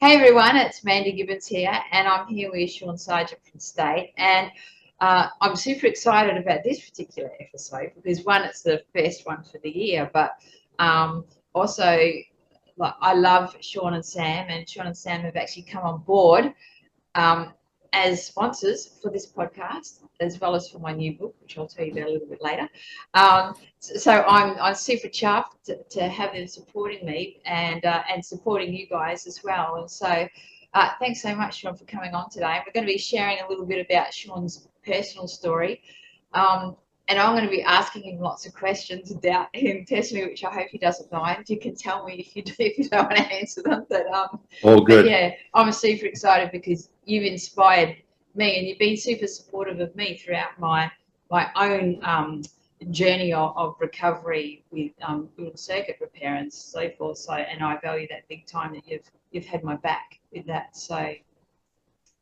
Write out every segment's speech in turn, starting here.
Hey everyone, it's Mandy Gibbons here, and I'm here with Shaun Sargent from State. And I'm super excited about this particular episode because, one, it's the first one for the year, but also, like, I love Shaun and Sam, and Shaun and Sam have actually come on board as sponsors for this podcast, as well as for my new book, which I'll tell you about a little bit later. So I'm super chuffed to have them supporting me and supporting you guys as well. And so thanks so much, Shaun, for coming on today. We're going to be sharing a little bit about Shaun's personal story. And I'm going to be asking him lots of questions about him personally, which I hope he doesn't mind. You can tell me if you don't want to answer them. But all good. But yeah, I'm super excited because you've inspired me, and you've been super supportive of me throughout my own journey of recovery with little circuit repair and so forth. So, and I value that big time that you've had my back with that. So,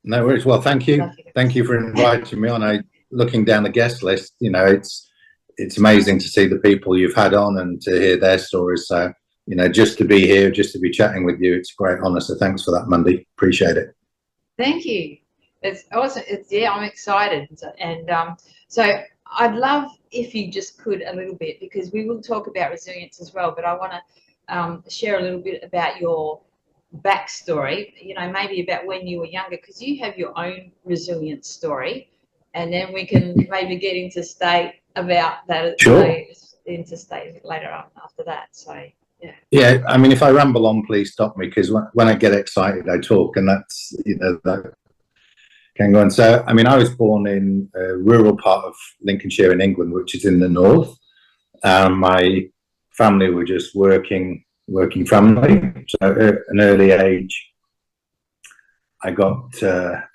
no worries. Well, thank you. Thank you for inviting me on. Looking down the guest list, you know, it's amazing to see the people you've had on and to hear their stories. So, you know, just to be here, just to be chatting with you, it's a great honor. So thanks for that, Mandy. Appreciate it. Thank you. It's awesome. Yeah, I'm excited. And so I'd love if you just could a little bit, because we will talk about resilience as well, but I want to share a little bit about your backstory, you know, maybe about when you were younger, because you have your own resilience story. And then we can maybe get into State about that. Sure. Into State later on after that. So, yeah. Yeah, I mean, if I ramble on, please stop me, because when I get excited, I talk, and that's, you know, that can go on. So, I mean, I was born in a rural part of Lincolnshire in England, which is in the north. My family were just working family. So at an early age, I got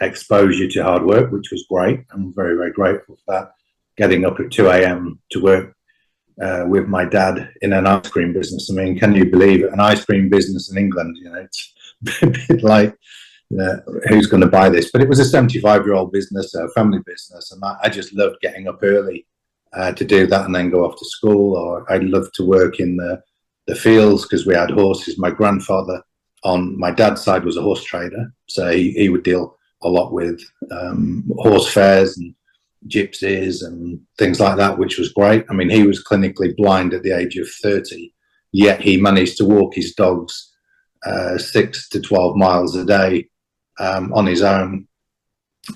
exposure to hard work, which was great. I'm very, very grateful for that. Getting up at 2 a.m. to work with my dad in an ice cream business. I mean, can you believe it? An ice cream business in England, you know, it's a bit like, who's going to buy this? But it was a 75-year-old business, a family business. And I just loved getting up early to do that and then go off to school. Or I loved to work in the fields because we had horses. My grandfather on my dad's side was a horse trader, so he would deal a lot with horse fairs and gypsies and things like that, which was great. I mean, he was clinically blind at the age of 30, yet he managed to walk his dogs 6 to 12 miles a day on his own.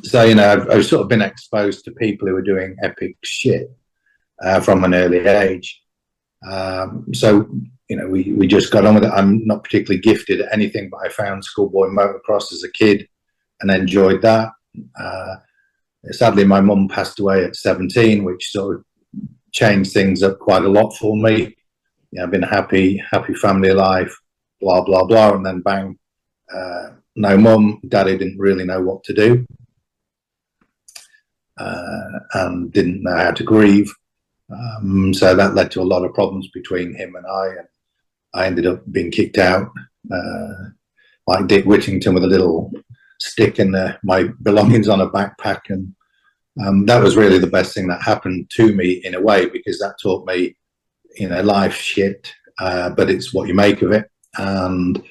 So, you know, I've sort of been exposed to people who are doing epic shit from an early age. So, you know, we just got on with it. I'm not particularly gifted at anything, but I found schoolboy motocross as a kid and enjoyed that. Sadly, my mum passed away at 17, which sort of changed things up quite a lot for me. Yeah, I've been happy family life, blah, blah, blah. And then bang, no mum. Daddy didn't really know what to do and didn't know how to grieve. So that led to a lot of problems between him and I ended up being kicked out, like Dick Whittington, with a little stick and my belongings on a backpack. And that was really the best thing that happened to me in a way, because that taught me, you know, life shit, but it's what you make of it. And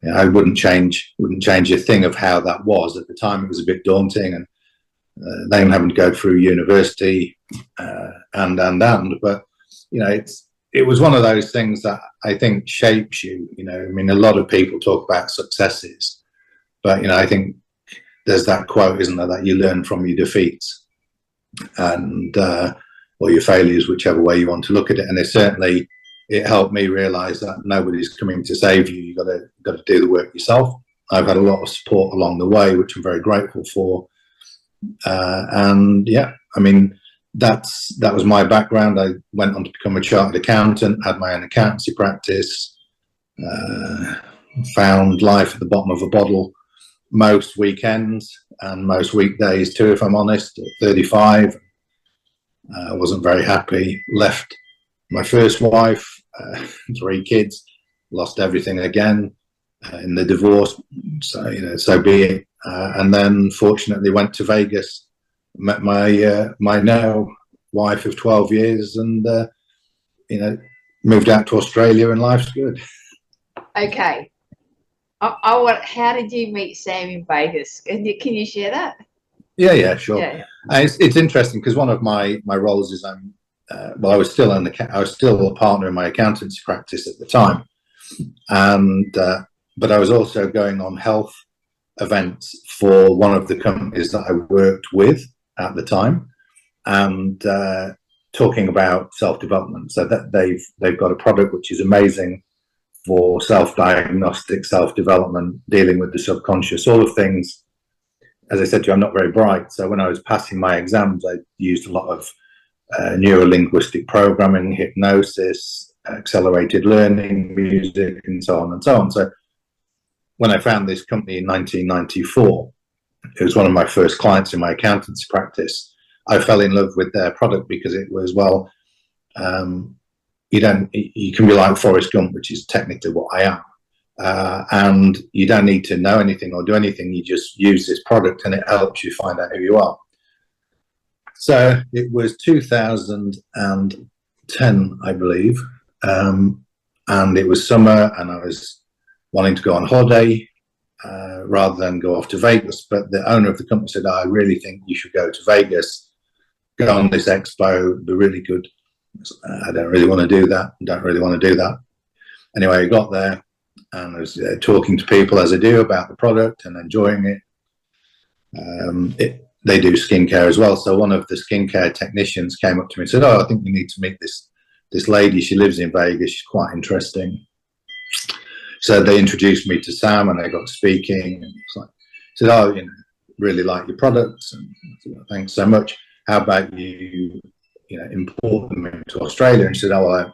you know, I wouldn't change a thing of how that was. At the time, it was a bit daunting, and then having to go through university but you know, it was one of those things that I think shapes you. You know, I mean, a lot of people talk about successes, but you know, I think there's that quote, isn't there, that you learn from your defeats and or your failures, whichever way you want to look at it. And it helped me realize that nobody's coming to save you. You got to do the work yourself. I've had a lot of support along the way, which I'm very grateful for. And yeah, I mean, that was my background. I went on to become a chartered accountant, had my own accountancy practice, found life at the bottom of a bottle most weekends and most weekdays too, if I'm honest. At 35, I wasn't very happy, left my first wife, 3 kids, lost everything again in the divorce. So, you know, so be it. And then fortunately went to Vegas, met my now wife of 12 years, and you know, moved out to Australia, and life's good. Okay, I want. How did you meet Sam in Vegas? Can you share that? Yeah, sure. Yeah. It's interesting because one of my roles is well, I was still a partner in my accountancy practice at the time, and but I was also going on health events for one of the companies that I worked with at the time, and talking about self-development. So that they've got a product which is amazing for self-diagnostic, self-development, dealing with the subconscious, all of things. As I said to you, I'm not very bright, so when I was passing my exams, I used a lot of neuro-linguistic programming, hypnosis, accelerated learning, music, and so on and so on. So when I found this company in 1994, it was one of my first clients in my accountancy practice. I fell in love with their product because it was, well, you can be like Forrest Gump, which is technically what I am. And you don't need to know anything or do anything. You just use this product and it helps you find out who you are. So it was 2010, I believe. And it was summer and I was wanting to go on holiday rather than go off to Vegas. But the owner of the company said, I really think you should go to Vegas, go on this expo, be really good. I don't really want to do that. Anyway, I got there and I was talking to people as I do about the product and enjoying it. They do skincare as well. So one of the skincare technicians came up to me and said, oh, I think you need to meet this lady. She lives in Vegas. She's quite interesting. So they introduced me to Sam and I got speaking. And said, oh, really like your products. And I said, well, thanks so much. How about you import them into Australia? And she said, oh, well,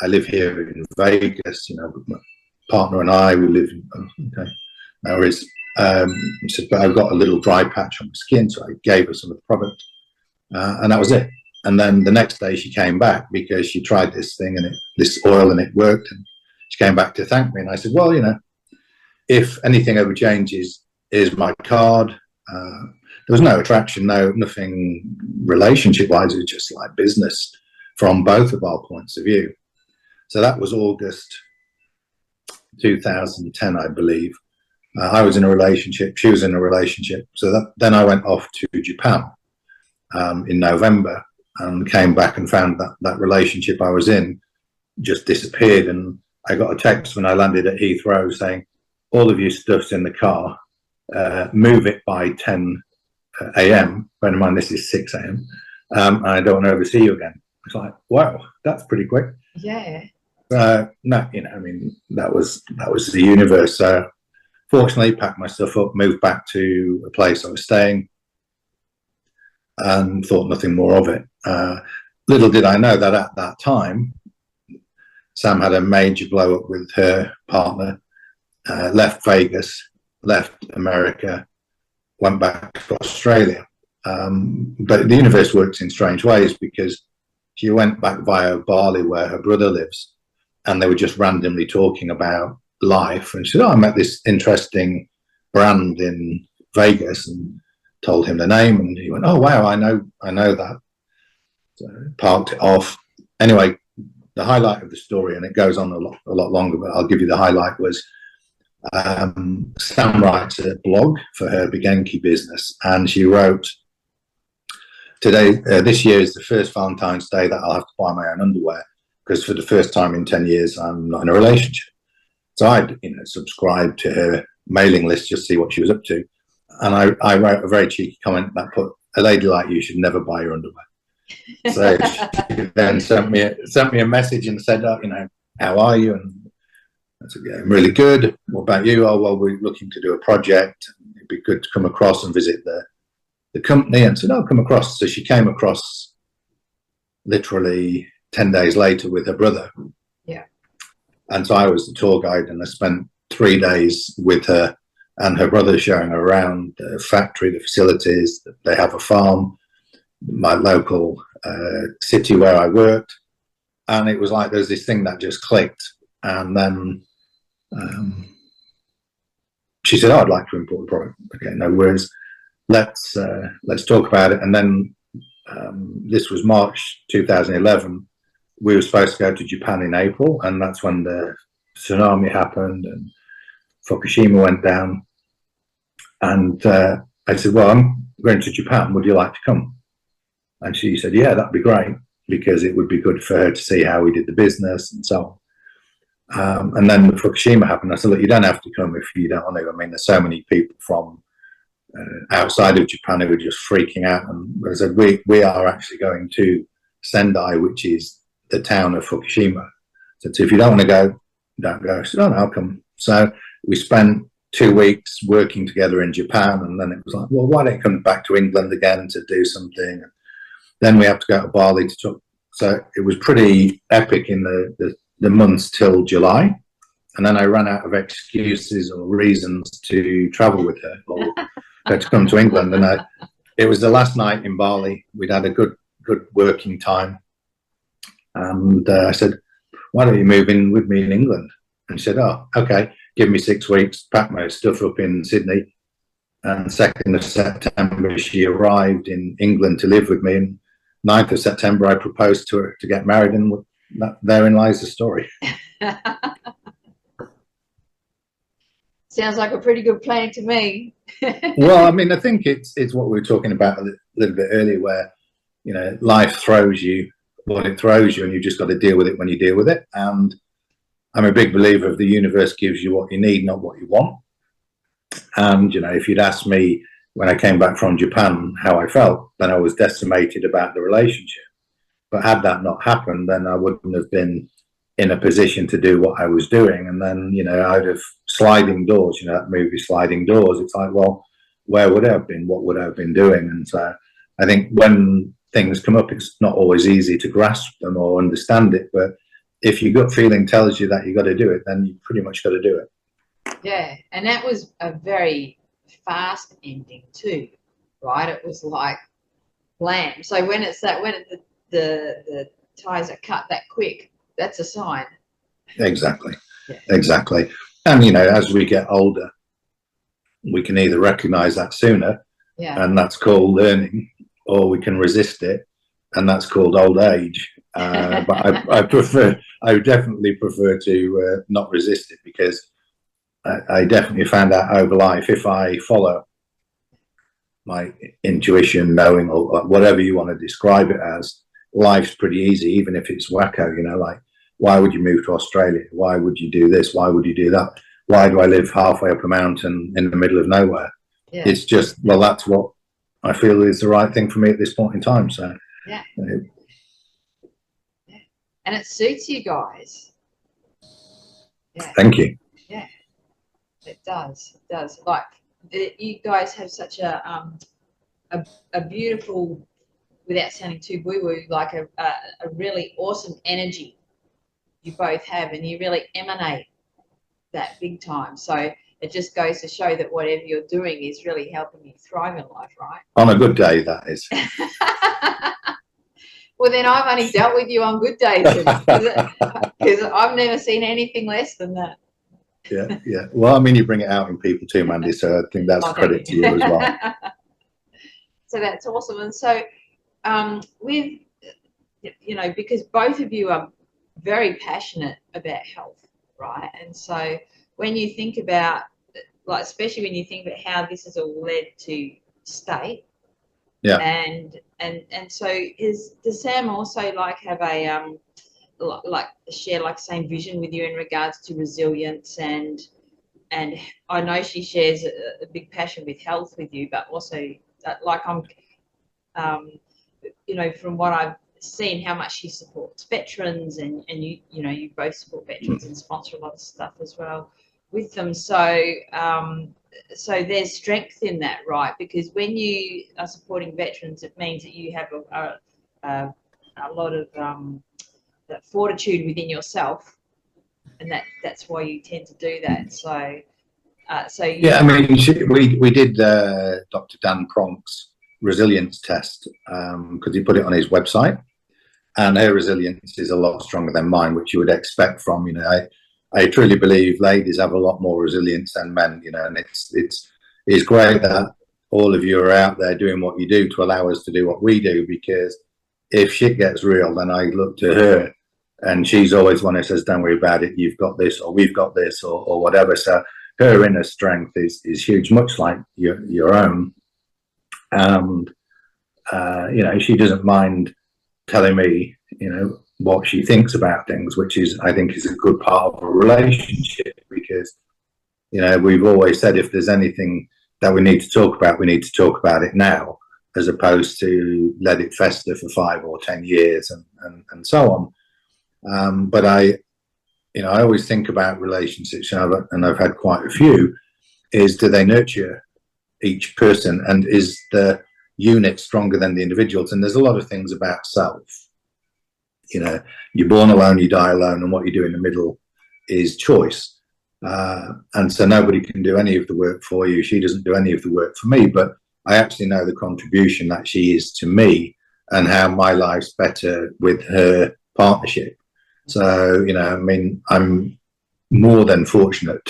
I live here in Vegas, my partner and I, we live in, okay, no worries. She said, but I've got a little dry patch on my skin, so I gave her some of the product, and that was it. And then the next day she came back because she tried this thing and this oil and it worked, and she came back to thank me. And I said, well, if anything ever changes, here's my card. There was no attraction, nothing relationship-wise. It was just like business from both of our points of view. So that was August 2010, I believe. I was in a relationship. She was in a relationship. So then I went off to Japan in November and came back and found that relationship I was in just disappeared. And I got a text when I landed at Heathrow saying, all of your stuff's in the car. Move it by 10 a.m. Bear in mind, this is 6 a.m. And I don't want to ever see you again. It's like, wow, that's pretty quick. Yeah. No, that was the universe. So fortunately, packed my stuff up, moved back to a place I was staying, and thought nothing more of it. Little did I know that at that time, Sam had a major blow up with her partner, left Vegas, left America, went back to Australia. But the universe works in strange ways because she went back via Bali where her brother lives, and they were just randomly talking about life. And she said, oh, I met this interesting brand in Vegas, and told him the name. And he went, oh, wow, I know that. So parked it off. Anyway, the highlight of the story, and it goes on a lot longer, but I'll give you the highlight, was Sam writes a blog for her 𝗶𝗠𝗍 business, and she wrote, today, this year is the first Valentine's Day that I'll have to buy my own underwear, because for the first time in 10 years, I'm not in a relationship. So I'd, subscribed to her mailing list just to see what she was up to. And I wrote a very cheeky comment that put, a lady like you should never buy your underwear. So she then sent me a message and said, oh, how are you? And I said, yeah, I'm really good. What about you? Oh, well, we're looking to do a project. It'd be good to come across and visit the company. And said, I'll come across. So she came across literally 10 days later with her brother. Yeah. And so I was the tour guide, and I spent 3 days with her and her brother, showing her around the factory, the facilities. They have a farm, my local city where I worked. And it was like there's this thing that just clicked. And then she said, oh, I'd like to import the product. Okay, no worries. Let's talk about it. And then this was March 2011. We were supposed to go to Japan in April, and that's when the tsunami happened, and Fukushima went down, and I said, well, I'm going to Japan, would you like to come? And she said, yeah, that'd be great, because it would be good for her to see how we did the business and so on. And then Fukushima happened. I said, look, you don't have to come if you don't want to. I mean, there's so many people from outside of Japan who are just freaking out. And I said, we are actually going to Sendai, which is the town of Fukushima. So if you don't want to go, don't go. I said, oh, no, I'll come. So we spent 2 weeks working together in Japan, and then it was like, well, why don't you come back to England again to do something? And then we have to go to Bali to talk. So it was pretty epic in the months till July. And then I ran out of excuses or reasons to travel with her or to come to England. And it was the last night in Bali. We'd had a good working time. And I said, why don't you move in with me in England? And she said, oh, okay, give me 6 weeks, pack my stuff up in Sydney. And 2nd of September, she arrived in England to live with me. And 9th of September, I proposed to her to get married, and therein lies the story. Sounds like a pretty good plan to me. Well, I mean, I think it's what we were talking about a little bit earlier, where, you know, life throws you what it throws you, and you just got to deal with it when you deal with it. And I'm a big believer of the universe gives you what you need, not what you want. And, you know, if you'd asked me when I came back from Japan how I felt, then I was decimated about the relationship. But had that not happened, then I wouldn't have been in a position to do what I was doing. And then, you know, out of sliding doors, you know, that movie Sliding Doors, it's like, well, where would I have been? What would I have been doing? And so I think when things come up, it's not always easy to grasp them or understand it. But if your gut feeling tells you that you got to do it, then you pretty much got to do it. Yeah, and that was a very fast ending too, right? It was like blam. So when it's that, when the ties are cut that quick, that's a sign. Exactly. Yeah. Exactly. And, you know, as we get older, we can either recognize that sooner, yeah, and that's called learning, or we can resist it, and that's called old age. But I would definitely prefer to not resist it, because I definitely found out over life, if I follow my intuition, knowing, or whatever you want to describe it as, life's pretty easy, even if it's wacko, you know, like, why would you move to Australia? Why would you do this? Why would you do that? Why do I live halfway up a mountain in the middle of nowhere? Yeah. It's just, well, that's what I feel is the right thing for me at this point in time. So, yeah. Yeah. And it suits you guys. Yeah. Thank you. Yeah. It does. It does. Like, you guys have such a beautiful, without sounding too woo-woo, like a really awesome energy you both have, and you really emanate that big time. So it just goes to show that whatever you're doing is really helping you thrive in life, right? On a good day, that is. Well, then I've only dealt with you on good days, because I've never seen anything less than that. Yeah, yeah. Well, I mean, you bring it out in people too, Mandy, so I think that's credit to you as well. So that's awesome. And so with, you know, because both of you are very passionate about health, right? And so when you think about, like, especially when you think about how this has all led to Stait, yeah, and so does Sam also like have a like share like the same vision with you in regards to resilience, and I know she shares a big passion with health with you, but also like you know, from what I've seen, how much she supports veterans, and you know, you both support veterans and sponsor a lot of stuff as well with them. So so there's strength in that, right? Because when you are supporting veterans, it means that you have a lot of that fortitude within yourself, and that's why you tend to do that. So so yeah, I mean, we did Dr. Dan Pronk's resilience test, because he put it on his website, and her resilience is a lot stronger than mine, which you would expect from, you know, I truly believe ladies have a lot more resilience than men, you know, and it's great that all of you are out there doing what you do to allow us to do what we do, because if shit gets real, then I look to her, and she's always one who says, don't worry about it, you've got this, or we've got this, or whatever. So her inner strength is huge, much like your own. And you know, she doesn't mind telling me, you know, what she thinks about things, which is, I think, is a good part of a relationship, because, you know, we've always said if there's anything that we need to talk about, we need to talk about it now, as opposed to let it fester for 5 or 10 years and so on. But I always think about relationships, and I've had quite a few, is do they nurture each person, and is the unit stronger than the individuals? And there's a lot of things about self. You know, you're born alone, you die alone, and what you do in the middle is choice. And so nobody can do any of the work for you. She doesn't do any of the work for me, but I actually know the contribution that she is to me and how my life's better with her partnership. So, you know, I mean, I'm more than fortunate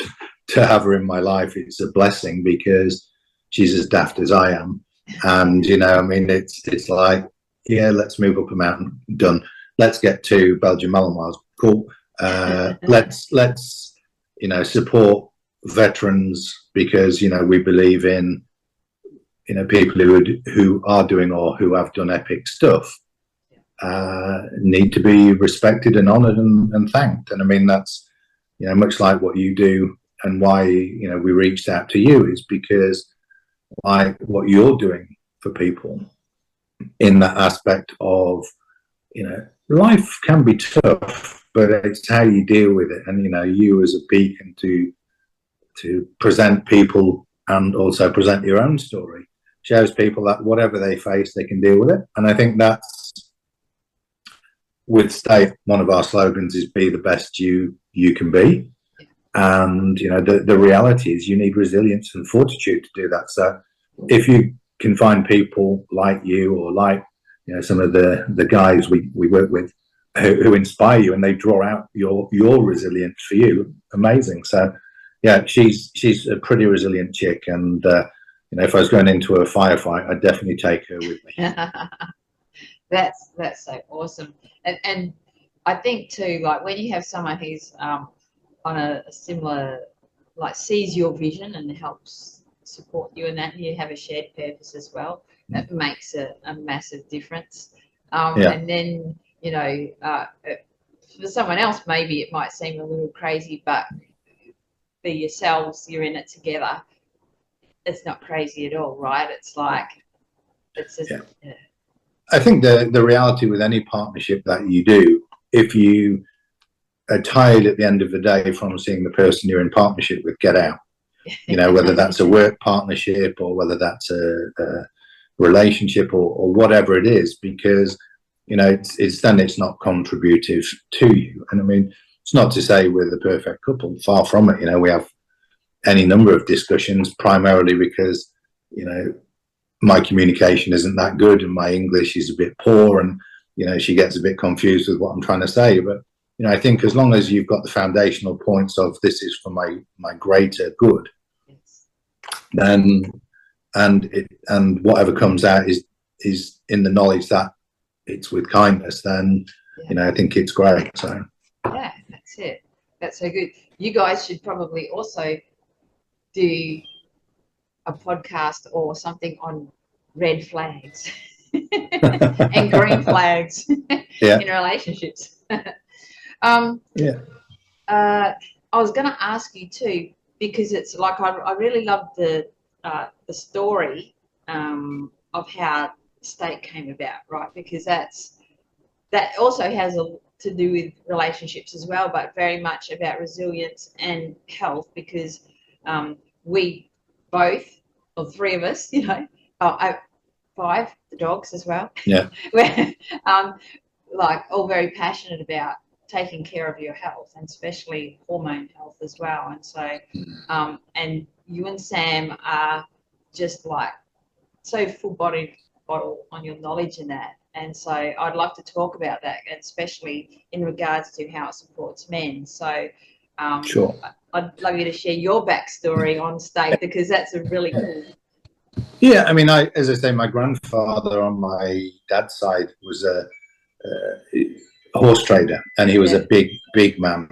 to have her in my life. It's a blessing, because she's as daft as I am. And, you know, I mean, it's like, yeah, let's move up a mountain, done. Let's get to Belgium Malinois, cool. Let's, you know, support veterans, because, you know, we believe in, you know, people who are doing or who have done epic stuff need to be respected and honoured and thanked. And I mean, that's, you know, much like what you do, and why, you know, we reached out to you is because, like, what you're doing for people in that aspect of, you know, life can be tough, but it's how you deal with it. And, you know, you as a beacon to present people and also present your own story shows people that whatever they face, they can deal with it. And I think that's, with State, one of our slogans is be the best you can be. And, you know, the reality is you need resilience and fortitude to do that. So if you can find people like you, or like, you know, some of the guys we work with who inspire you, and they draw out your resilience for you, amazing. So yeah, she's a pretty resilient chick. And you know, if I was going into a firefight, I'd definitely take her with me. That's so awesome. And I think too, like, when you have someone who's on a similar, like, sees your vision and helps support you in that, you have a shared purpose as well, that makes a massive difference. And then, you know, for someone else, maybe it might seem a little crazy, but for yourselves, you're in it together. It's not crazy at all, right? It's like, it's just, I think the reality with any partnership that you do, if you are tired at the end of the day from seeing the person you're in partnership with, get out. You know, whether that's a work partnership, or whether that's a relationship, or whatever it is, because, you know, it's not contributive to you. And I mean, it's not to say we're the perfect couple, far from it. You know, we have any number of discussions, primarily because, you know, my communication isn't that good and my English is a bit poor, and, you know, she gets a bit confused with what I'm trying to say. But, you know, I think as long as you've got the foundational points of this is for my greater good, then and whatever comes out is in the knowledge that it's with kindness, then, you know, I think it's great. So yeah, that's it. That's so good. You guys should probably also do a podcast or something on red flags and green flags in relationships. I was going to ask you too, because it's like, I really love the story of how State came about, right? Because that also has to do with relationships as well, but very much about resilience and health, because we both, or 3 of us, you know, 5, the dogs as well. Yeah. We're like all very passionate about taking care of your health, and especially hormone health as well. And so, and you and Sam are just like so full-bodied bottle on your knowledge in that. And so I'd love to talk about that, especially in regards to how it supports men. So sure. I'd love you to share your backstory on State, because that's a really cool. Yeah, I mean, as I say, my grandfather on my dad's side was a horse trader, and he was a big man.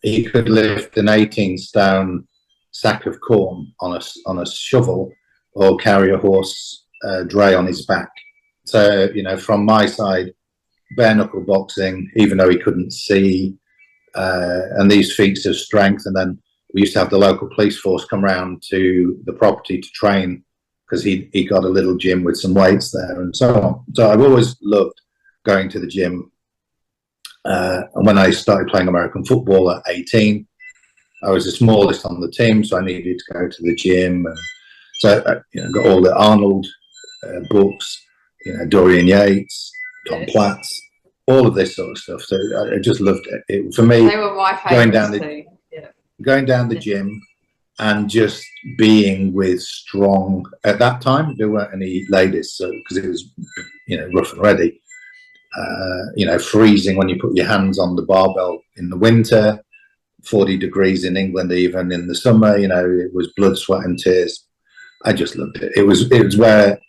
He could lift an 18-stone sack of corn on a shovel, or carry a horse dray on his back. So, you know, from my side, bare knuckle boxing, even though he couldn't see, and these feats of strength. And then we used to have the local police force come round to the property to train, because he got a little gym with some weights there and so on. So I've always loved going to the gym. And when I started playing American football at 18, I was the smallest on the team, so I needed to go to the gym. And so I, you know, got all the Arnold books, you know, Dorian Yates, Tom Platz, all of this sort of stuff. So I just loved it. For me, they were my favorites too. Going down the gym and just being with strong, at that time there weren't any ladies, so because it was, you know, rough and ready, you know, freezing when you put your hands on the barbell in the winter, 40 degrees in England even in the summer, you know, it was blood, sweat and tears. I just loved it. It was where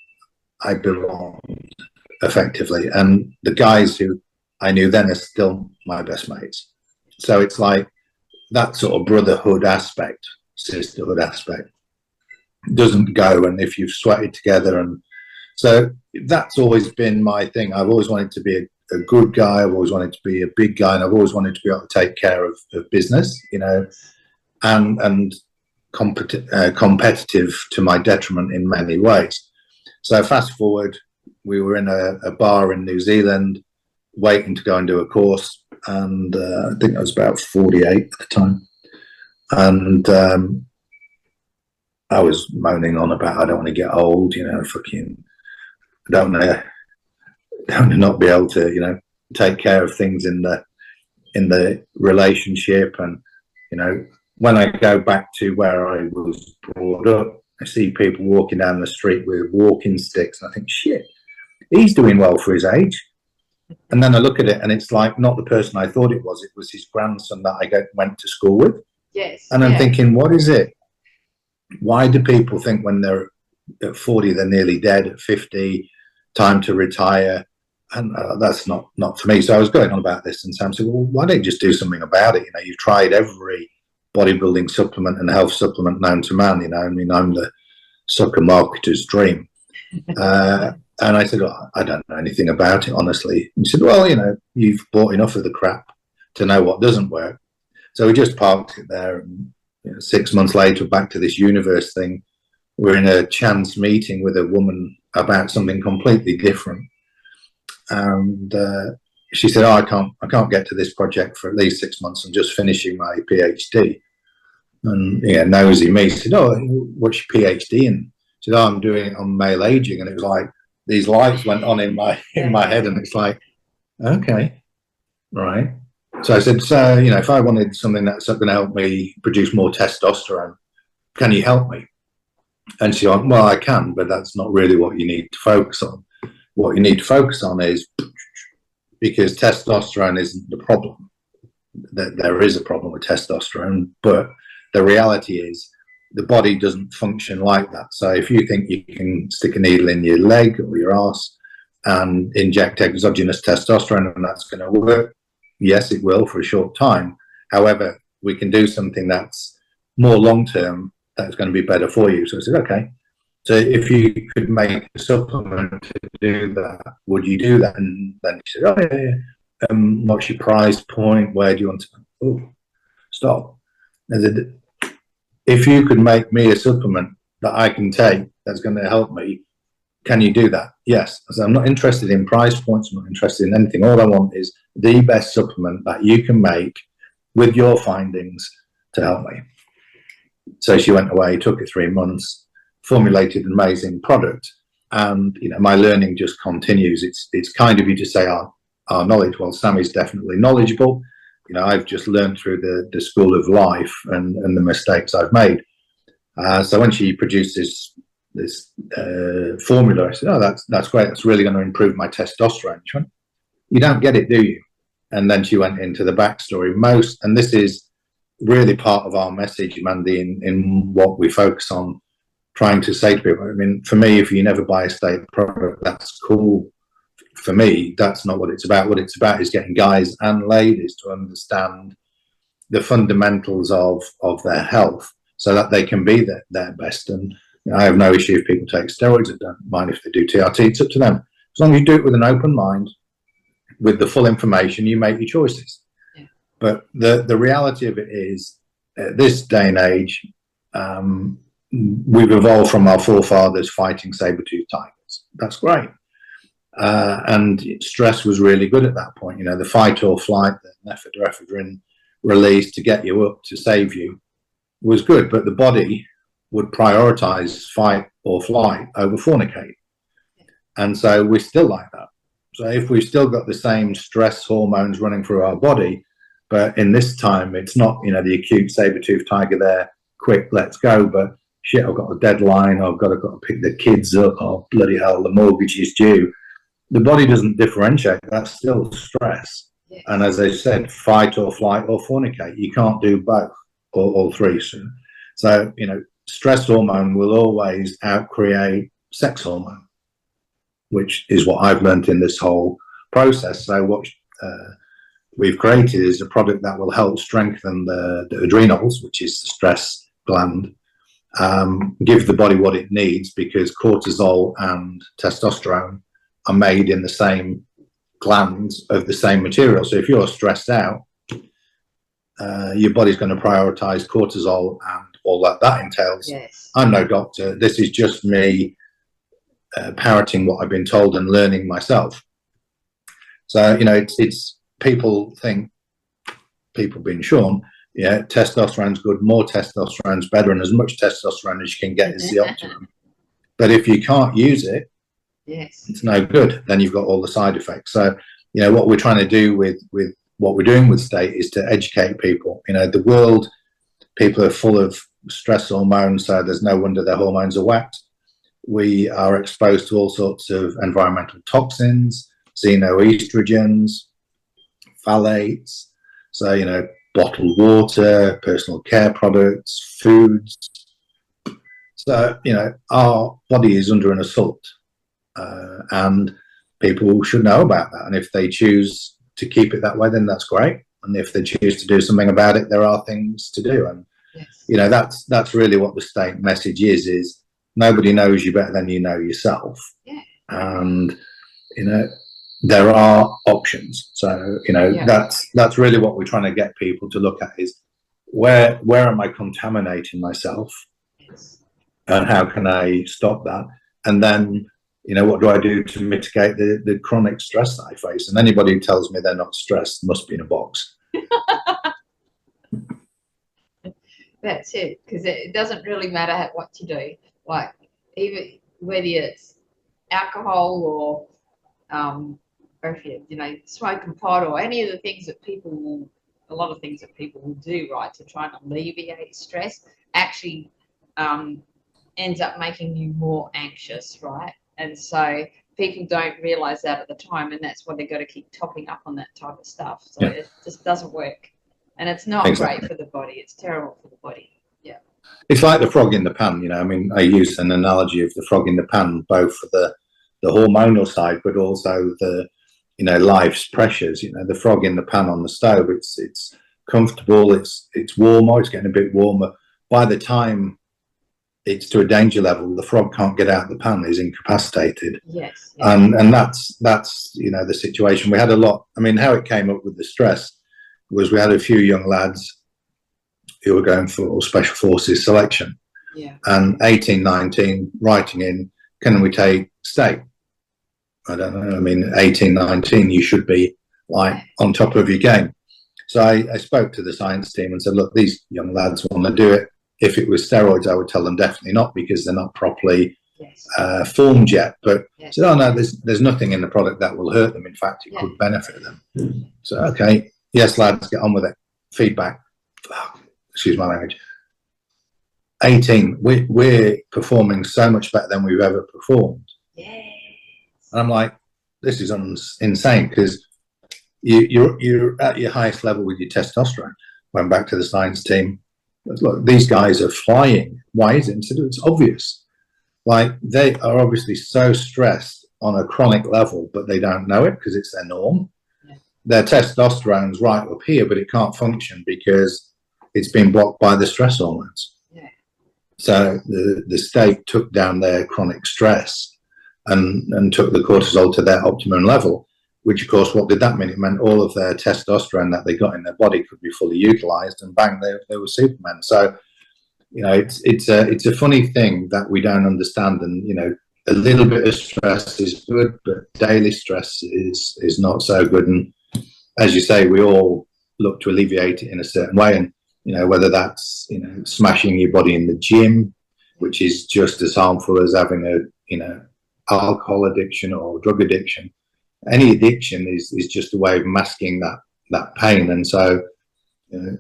I belonged, effectively. And the guys who I knew then are still my best mates. So it's like that sort of brotherhood aspect, sisterhood aspect doesn't go. And if you've sweated together, and so that's always been my thing. I've always wanted to be a good guy. I've always wanted to be a big guy, and I've always wanted to be able to take care of business, you know, and competitive to my detriment in many ways. So fast forward, we were in a bar in New Zealand waiting to go and do a course, and I think I was about 48 at the time, and I was moaning on about I don't want to get old, you know, fucking I don't want to not be able to, you know, take care of things in the relationship. And you know, when I go back to where I was brought up, I see people walking down the street with walking sticks, and I think, shit, he's doing well for his age. And then I look at it, and it's like not the person I thought it was his grandson that I went to school with. Yes. And I'm thinking, what is it? Why do people think when they're at 40 they're nearly dead, at 50 time to retire? And that's not for me. So I was going on about this, and Sam said, well, why don't you just do something about it? You know, you've tried every bodybuilding supplement and health supplement known to man, you know. I mean, I'm the sucker marketer's dream. And I said, oh, I don't know anything about it, honestly. And he said, well, you know, you've bought enough of the crap to know what doesn't work. So we just parked it there, and you know, 6 months later, back to this universe thing. We're in a chance meeting with a woman about something completely different. And she said, oh, I can't get to this project for at least 6 months. I'm just finishing my PhD. And yeah, nosy me said, oh, what's your PhD in? She said, oh, I'm doing it on male aging. And it was like these lights went on in my head, and it's like, okay, right. So I said, so, you know, if I wanted something that's going to help me produce more testosterone, can you help me? And she went, well, I can, but that's not really what you need to focus on. What you need to focus on is, because testosterone isn't the problem. There is a problem with testosterone, but the reality is the body doesn't function like that. So if you think you can stick a needle in your leg or your arse and inject exogenous testosterone and that's going to work, yes, it will for a short time. However, we can do something that's more long-term that's going to be better for you. So I said, okay. So if you could make a supplement to do that, would you do that? And then she said, oh, yeah. What's your price point? Where do you want to? Oh, stop. I said, if you could make me a supplement that I can take that's going to help me, can you do that? Yes. I said, I'm not interested in price points. I'm not interested in anything. All I want is the best supplement that you can make with your findings to help me. So she went away, took it 3 months, formulated an amazing product, and you know, my learning just continues. It's kind of you to say our knowledge. Well, Sammy's definitely knowledgeable. You know, I've just learned through the school of life and the mistakes I've made. So when she produced this formula, I said, oh, that's great. That's really going to improve my testosterone. She went, you don't get it, do you? And then she went into the backstory. And this is really part of our message, Mandy, in what we focus on, trying to say to people. I mean, for me, if you never buy a State product, that's cool. For me, that's not what it's about. What it's about is getting guys and ladies to understand the fundamentals of their health, so that they can be their best. And I have no issue if people take steroids. I don't mind if they do TRT. It's up to them. As long as you do it with an open mind, with the full information, you make your choices. Yeah. But the reality of it is, at this day and age, we've evolved from our forefathers fighting saber-toothed tigers. That's great. And stress was really good at that point. The fight or flight, the ephedrine release to get you up to save you was good, but the body would prioritize fight or flight over fornicate. And so we're still like that. So if we've still got the same stress hormones running through our body, but in this time, it's not, the acute saber-toothed tiger there, quick, let's go, but shit, I've got a deadline, I've got to pick the kids up, oh, bloody hell, the mortgage is due. The body doesn't differentiate, that's still stress. Yes. And as I said, fight or flight or fornicate, you can't do both, or all three. So, stress hormone will always outcreate sex hormone, which is what I've learned in this whole process. So what we've created is a product that will help strengthen the adrenals, which is the stress gland, give the body what it needs, because cortisol and testosterone are made in the same glands of the same material. So if you're stressed out, your body's going to prioritize cortisol and all that entails. Yes. I'm no doctor. This is just me parroting what I've been told and learning myself. So, it's people think, people being Shaun, testosterone's good, more testosterone's better, and as much testosterone as you can get is the optimum. But if you can't use it, yes, it's no good. Then you've got all the side effects. So, what we're trying to do with what we're doing with Stait is to educate people. The world, people are full of stress hormones, so there's no wonder their hormones are whacked. We are exposed to all sorts of environmental toxins, xenoestrogens, phthalates, so, bottled water, personal care products, foods. So, our body is under an assault, and people should know about that. And if they choose to keep it that way, then that's great. And if they choose to do something about it, there are things to do. And, yes, that's really what the Stait message is nobody knows you better than you know yourself. Yeah. And, there are options. So, that's really what we're trying to get people to look at is where am I contaminating myself? Yes. And how can I stop that? And then, what do I do to mitigate the chronic stress that I face? And anybody who tells me they're not stressed must be in a box. That's it, because it doesn't really matter what you do. Like, even whether it's alcohol or if you smoking pot or any of the things that a lot of things that people will do, right, to try and alleviate stress, actually ends up making you more anxious, right? And so people don't realize that at the time, and that's why they've got to keep topping up on that type of stuff. So it just doesn't work, and it's not great for the body. It's terrible for the body. Yeah, it's like the frog in the pan. I use an analogy of the frog in the pan, both for the hormonal side, but also the life's pressures. The frog in the pan on the stove, it's comfortable, it's warmer, it's getting a bit warmer. By the time it's to a danger level, the frog can't get out of the pan, is incapacitated. Yes. And that's the situation. We had a lot. How it came up with the stress was we had a few young lads who were going for special forces selection. Yeah. And 18, 19 writing in, can we take Stait? I don't know. 18, 19, you should be like on top of your game. So I spoke to the science team and said, look, these young lads want to do it. If it was steroids, I would tell them definitely not, because they're not properly formed yet. But I said, oh no, there's nothing in the product that will hurt them. In fact, it could benefit them. So, okay, yes, lads, get on with it. Feedback. Excuse my language. 18, we're performing so much better than we've ever performed. Yeah. And I'm like, this is insane, because you're at your highest level with your testosterone. Went back to the science team. Look, these guys are flying. Why is it? And said, it's obvious. Like, they are obviously so stressed on a chronic level, but they don't know it because it's their norm. Yeah. Their testosterone's right up here, but it can't function because it's been blocked by the stress hormones. Yeah. So the state took down their chronic stress and took the cortisol to their optimum level, which of course, what did that mean? It meant all of their testosterone that they got in their body could be fully utilized, and bang, they were Supermen. So, you know, it's a funny thing that we don't understand. And, you know, a little bit of stress is good, but daily stress is not so good. And as you say, we all look to alleviate it in a certain way. And, you know, whether that's, you know, smashing your body in the gym, which is just as harmful as having a, you know, alcohol addiction or drug addiction. Any addiction is just a way of masking that pain. And so, you know,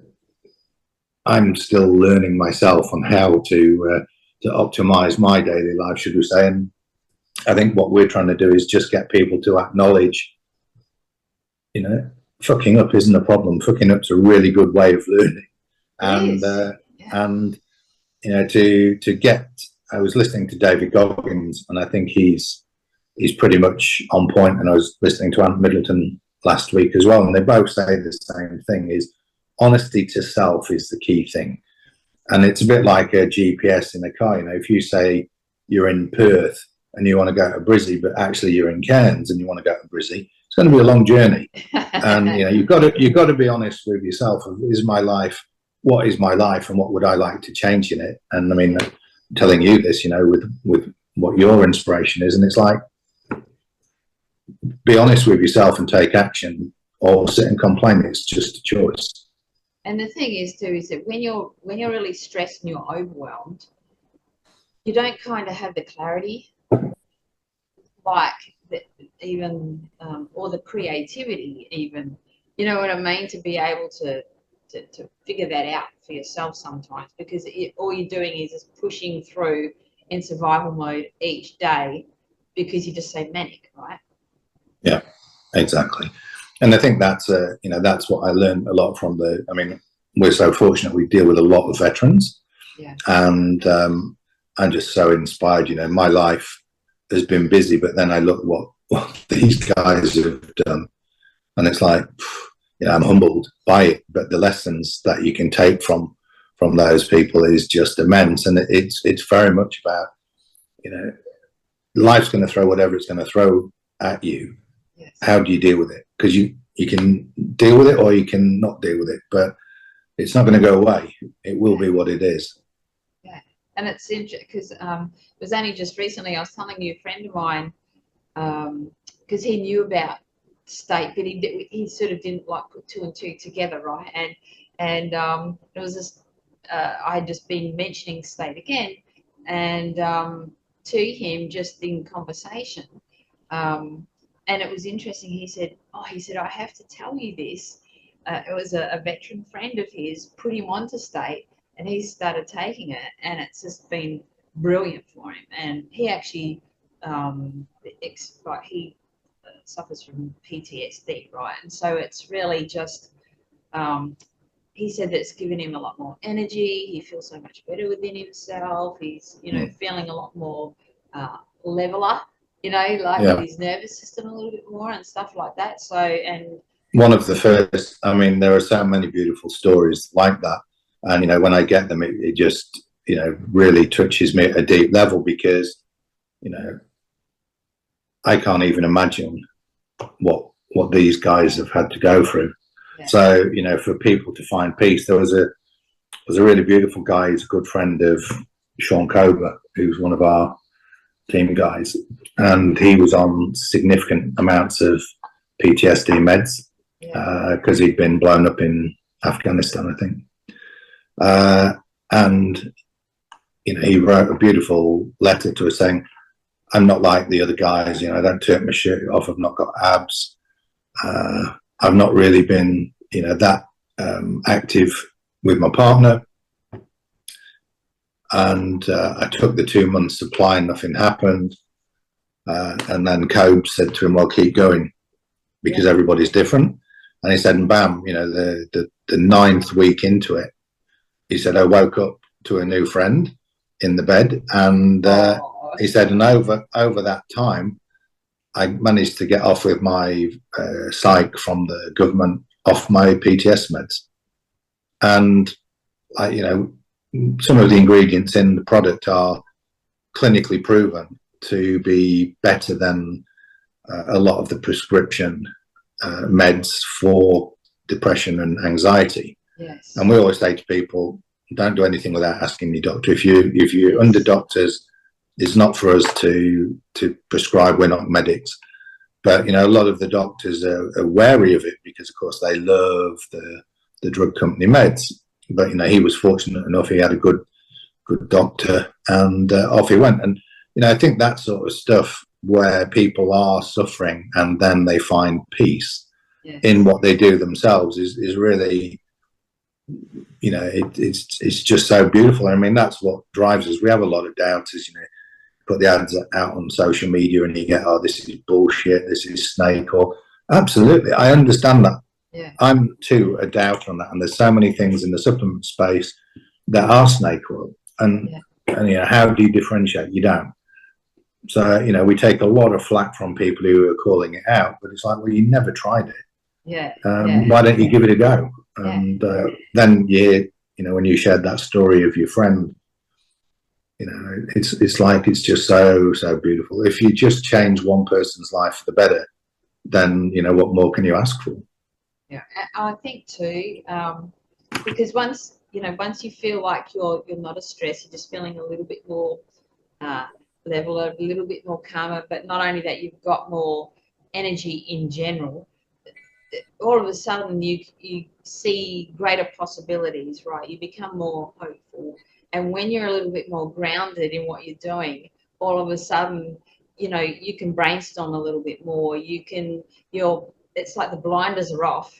I'm still learning myself on how to optimize my daily life, should we say. And I think what we're trying to do is just get people to acknowledge, you know, fucking up isn't a problem. Fucking up's a really good way of learning. And and you know, to get, I was listening to David Goggins, and I think he's pretty much on point. And I was listening to Ant Middleton last week as well, and they both say the same thing: is honesty to self is the key thing. And it's a bit like a GPS in a car. You know, if you say you're in Perth and you want to go to Brizzy, but actually you're in Cairns and you want to go to Brizzy, it's going to be a long journey. And you know, you've got to be honest with yourself. Is my life, what is my life, and what would I like to change in it? And I mean, I'm telling you this, you know, with what your inspiration is, and it's like, be honest with yourself and take action, or sit and complain. It's just a choice. And the thing is too, is that when you're really stressed and you're overwhelmed, you don't kind of have the clarity, like even or the creativity, even, you know what I mean, to be able to figure that out for yourself sometimes, because all you're doing is just pushing through in survival mode each day because you're just so manic, right? Yeah, exactly. And I think that's you know, that's what I learned a lot from I mean, we're so fortunate, we deal with a lot of veterans. Yeah. And I'm just so inspired. You know, my life has been busy, but then I look what these guys have done, and it's like, you know, I'm humbled by it, but the lessons that you can take from those people is just immense. And it's very much about, you know, life's going to throw whatever it's going to throw at you. Yes. How do you deal with it? Because you can deal with it or you can not deal with it, but it's not going to go away. It will be what it is. Yeah, and it's interesting because it was only just recently I was telling you, a friend of mine, because he knew about State, but he sort of didn't like put two and two together, right? And it was just I had just been mentioning State again, and to him just in conversation. And it was interesting. He said, I have to tell you this. It was a veteran friend of his put him onto State, and he started taking it, and it's just been brilliant for him. And he actually, he suffers from PTSD, right? And so it's really just, he said that it's given him a lot more energy. He feels so much better within himself. He's, you know, feeling a lot more leveler, you know, like with his nervous system a little bit more and stuff like that. So, and one of the first, I mean, there are so many beautiful stories like that. And, you know, when I get them, it just, you know, really touches me at a deep level, because, you know, I can't even imagine what these guys have had to go through. Yeah. So, you know, for people to find peace, there was a really beautiful guy. He's a good friend of Shaun 𝗱𝗆𝗆𝗆, who's one of our team guys, and he was on significant amounts of PTSD meds because he'd been blown up in Afghanistan, I think. And, you know, he wrote a beautiful letter to us saying, I'm not like the other guys, you know, I don't take my shirt off, I've not got abs. I've not really been, you know, that active with my partner. And I took the 2 months supply and nothing happened. And then 𝗱𝗱𝗆𝗆 said to him, well, keep going, because everybody's different. And he said, and bam, you know, the 9th week into it, he said, I woke up to a new friend in the bed. And he said, and over that time, I managed to get off with my psych from the government, off my PTS meds. And, you know, some of the ingredients in the product are clinically proven to be better than a lot of the prescription meds for depression and anxiety. Yes. And we always say to people, don't do anything without asking your doctor. If you're under doctors, it's not for us to prescribe. We're not medics. But, you know, a lot of the doctors are wary of it because, of course, they love the drug company meds. But, you know, he was fortunate enough. He had a good doctor, and off he went. And, you know, I think that sort of stuff where people are suffering and then they find peace in what they do themselves is really, you know, it's just so beautiful. I mean, that's what drives us. We have a lot of doubters, you know. Put the ads out on social media and you get, oh, this is bullshit, this is snake, or absolutely, I understand that. Yeah. I'm too a doubter on that, and there's so many things in the supplement space that are snake oil, and you know, how do you differentiate? You don't. So, you know, we take a lot of flack from people who are calling it out, but it's like, well, you never tried it. Why don't you give it a go? And then you know, when you shared that story of your friend, you know, it's like, it's just so beautiful. If you just change one person's life for the better, then, you know, what more can you ask for? Yeah, I think too, because once you feel like you're not as stressed, you're just feeling a little bit more level, a little bit more calmer. But not only that, you've got more energy in general. All of a sudden, you see greater possibilities, right? You become more hopeful. And when you're a little bit more grounded in what you're doing, all of a sudden, you know, you can brainstorm a little bit more. It's like the blinders are off.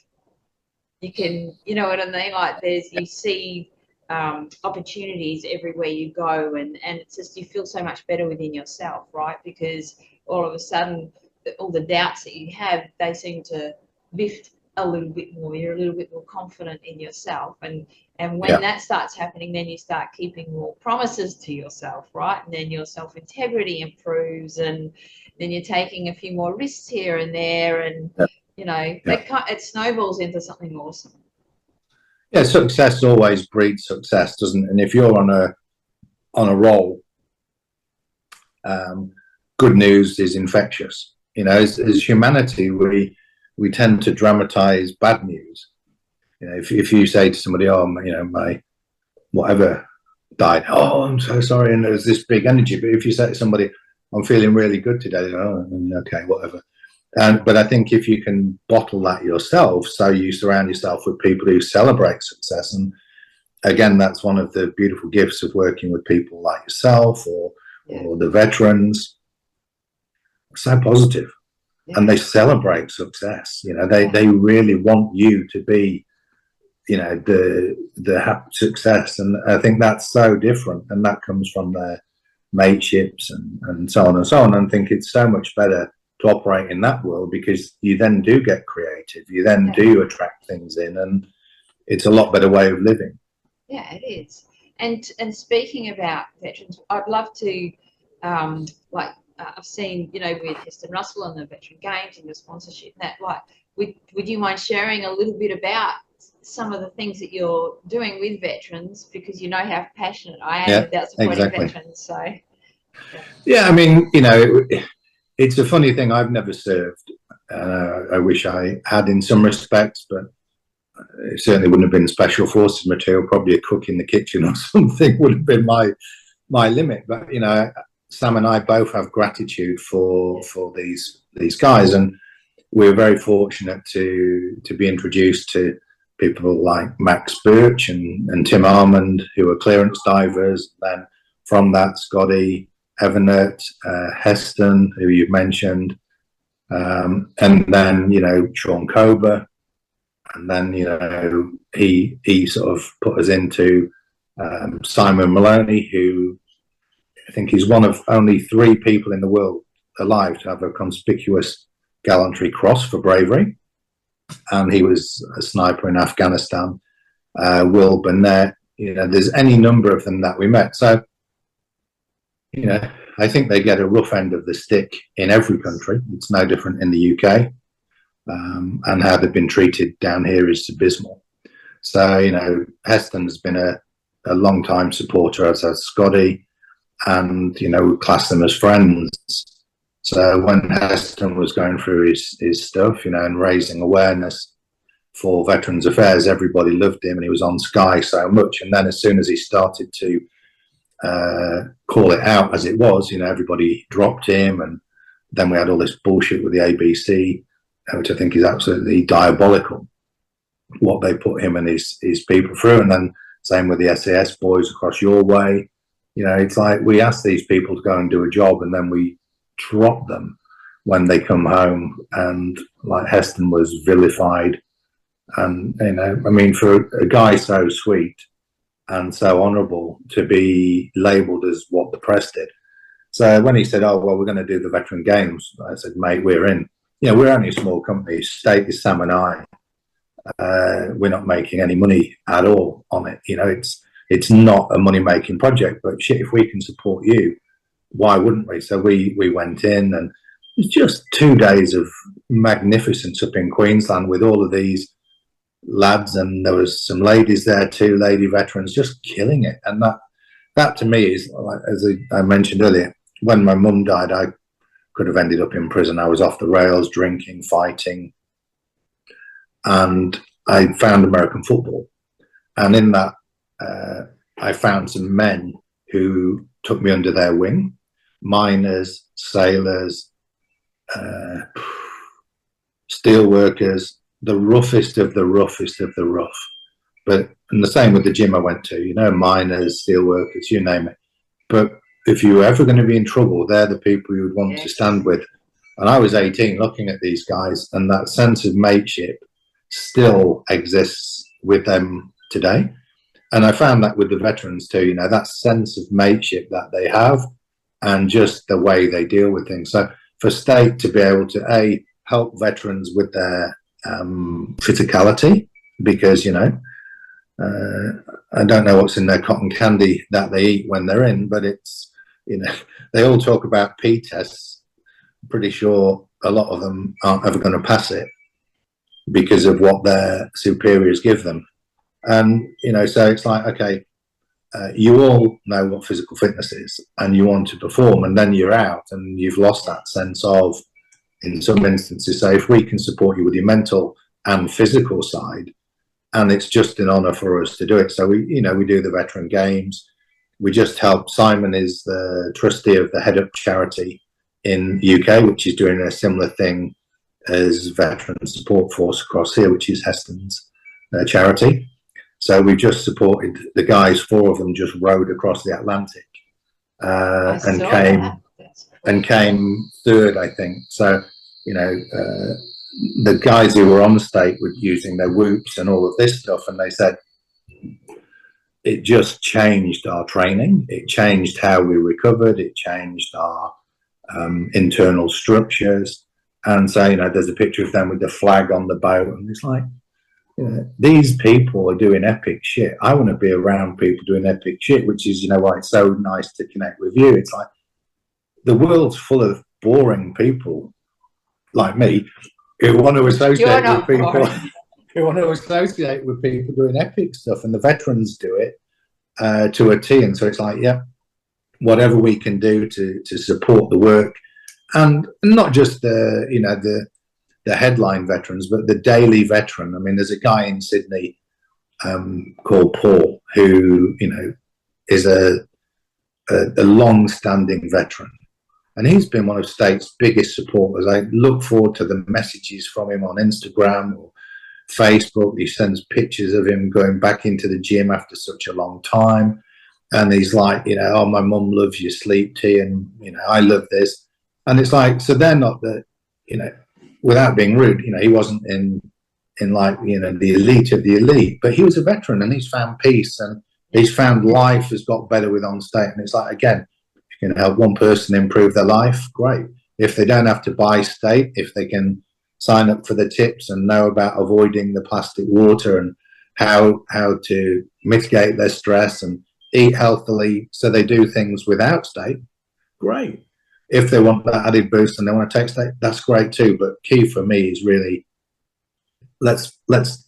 You can, you know what I mean? Like you see opportunities everywhere you go, and it's just, you feel so much better within yourself, right? Because all of a sudden, all the doubts that you have, they seem to lift a little bit more. You're a little bit more confident in yourself, and when that starts happening, then you start keeping more promises to yourself, right? And then your self-integrity improves, and then you're taking a few more risks here and there, and you know, it snowballs into something awesome. Yeah, success always breeds success, doesn't it? And if you're on a roll, good news is infectious. You know, as humanity, we tend to dramatize bad news. You know, if you say to somebody, oh, you know, my whatever died, oh, I'm so sorry, and there's this big energy. But if you say to somebody, I'm feeling really good today, oh, okay, whatever. But I think if you can bottle that yourself, so you surround yourself with people who celebrate success, and again, that's one of the beautiful gifts of working with people like yourself or the veterans. So positive. And they celebrate success. You know, they really want you to be, you know, the happy success. And I think that's so different, and that comes from their mateships and so on and so on. And I think it's so much better to operate in that world, because you then do get creative, you then do attract things in, and it's a lot better way of living. Yeah, it is. And speaking about veterans, I'd love to I've seen, you know, with Heston Russell and the Veteran Games and your sponsorship, that, like, would you mind sharing a little bit about some of the things that you're doing with veterans, because you know how passionate I am about supporting veterans. So I mean, you know, it's a funny thing. I've never served. I wish I had in some respects, but it certainly wouldn't have been special forces material. Probably a cook in the kitchen or something would have been my limit. But, you know, Sam and I both have gratitude for these guys, and we're very fortunate to be introduced to people like Max Birch and Tim Armand, who are clearance divers. Then from that, Scotty Evernett, Heston, who you've mentioned, and then, you know, Sean Cober, and then, you know, he sort of put us into Simon Maloney, who I think he's one of only 3 people in the world alive to have a conspicuous gallantry cross for bravery, and he was a sniper in Afghanistan. Will Burnett, you know, there's any number of them that we met. So, you know, I think they get a rough end of the stick in every country. It's no different in the UK, and how they've been treated down here is abysmal. So, you know, Heston's been a a long time supporter, as has Scotty, and you know, we class them as friends. So when Heston was going through his stuff, you know, and raising awareness for Veterans Affairs, everybody loved him, and he was on Sky so much. And then as soon as he started to call it out as it was, you know, everybody dropped him, and then we had all this bullshit with the ABC, which I think is absolutely diabolical, what they put him and his people through. And then same with the SAS boys across your way. You know, it's like we ask these people to go and do a job, and then we drop them when they come home. And like Heston was vilified, and you know, I mean, for a guy so sweet and so honourable to be labelled as what the press did. So when he said, "Oh well, we're going to do the Veteran Games," I said, "Mate, we're in. You know, we're only a small company. State is Sam and I. We're not making any money at all on it. You know, it's not a money making project. But shit, if we can support you, why wouldn't we?" So we went in, and it's just 2 days of magnificence up in Queensland with all of these lads, and there was some ladies there too, lady veterans, just killing it. And that to me is, like, as I mentioned earlier, when my mum died, I could have ended up in prison. I was off the rails, drinking, fighting, and I found American football, and in that I found some men who took me under their wing, miners, sailors, steel workers, the roughest of the roughest of the rough. But and the same with the gym I went to, you know, miners, steel workers, you name it. But if you were ever going to be in trouble, they're the people you would want to stand with. And I was 18 looking at these guys, and that sense of mateship still exists with them today. And I found that with the veterans too, you know, that sense of mateship that they have, and just the way they deal with things. So for State to be able to help veterans with their physicality, because, you know, I don't know what's in their cotton candy that they eat when they're in, but it's, you know, they all talk about P tests. I'm pretty sure a lot of them aren't ever going to pass it because of what their superiors give them. And, you know, so it's like, okay, you all know what physical fitness is, and you want to perform, and then you're out and you've lost that sense of, in some instances, so if we can support you with your mental and physical side, and it's just an honor for us to do it. So we, you know, we do the Veteran Games. We just help. Simon is the trustee of the Head Up charity in the UK, which is doing a similar thing as Veteran Support Force across here, which is Heston's charity. So we just supported the guys. 4 of them just rowed across the Atlantic and came third, I think. So, you know, the guys who were on the State were using their whoops and all of this stuff, and they said it just changed our training. It changed how we recovered. It changed our internal structures. And so, you know, there's a picture of them with the flag on the boat, and it's like, you know, these people are doing epic shit. I want to be around people doing epic shit, which is, you know, why it's so nice to connect with you. It's like the world's full of boring people like me who want to associate with people who want to associate with people doing epic stuff, and the veterans do it to a T. And so it's like, yeah, whatever we can do to support the work, and not just the, you know, the headline veterans, but the daily veteran. I mean, there's a guy in Sydney called Paul who, you know, is a long-standing veteran, and he's been one of State's biggest supporters. I look forward to the messages from him on Instagram or Facebook. He sends pictures of him going back into the gym after such a long time, and he's like, you know, oh, my mum loves your sleep tea, and, you know, I love this. And it's like, so they're not the, you know, without being rude, you know, he wasn't in like, you know, the elite of the elite, but he was a veteran, and he's found peace, and he's found life has got better with On State. And it's like, again, if you can help one person improve their life, great. If they don't have to buy State, if they can sign up for the tips and know about avoiding the plastic water and how to mitigate their stress and eat healthily so they do things without State, great. If they want that added boost and they want to take State, that's great too. But key for me is really, let's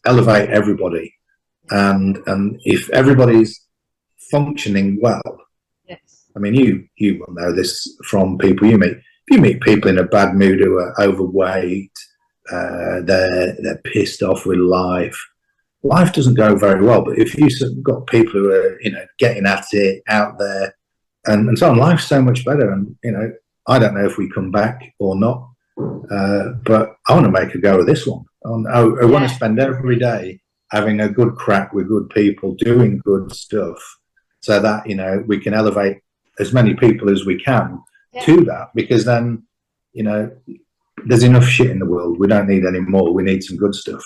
elevate everybody, and if everybody's functioning well. Yes. I mean, you will know this from people you meet. If you meet people in a bad mood who are overweight, they're pissed off with life. Life doesn't go very well. But if you've got people who are, you know, getting at it out there, and so on, life's so much better. And, you know, I don't know if we come back or not, but I want to make a go of this one. I want to spend every day having a good crack with good people, doing good stuff, so that, you know, we can elevate as many people as we can to that, because then, you know, there's enough shit in the world. We don't need any more. We need some good stuff.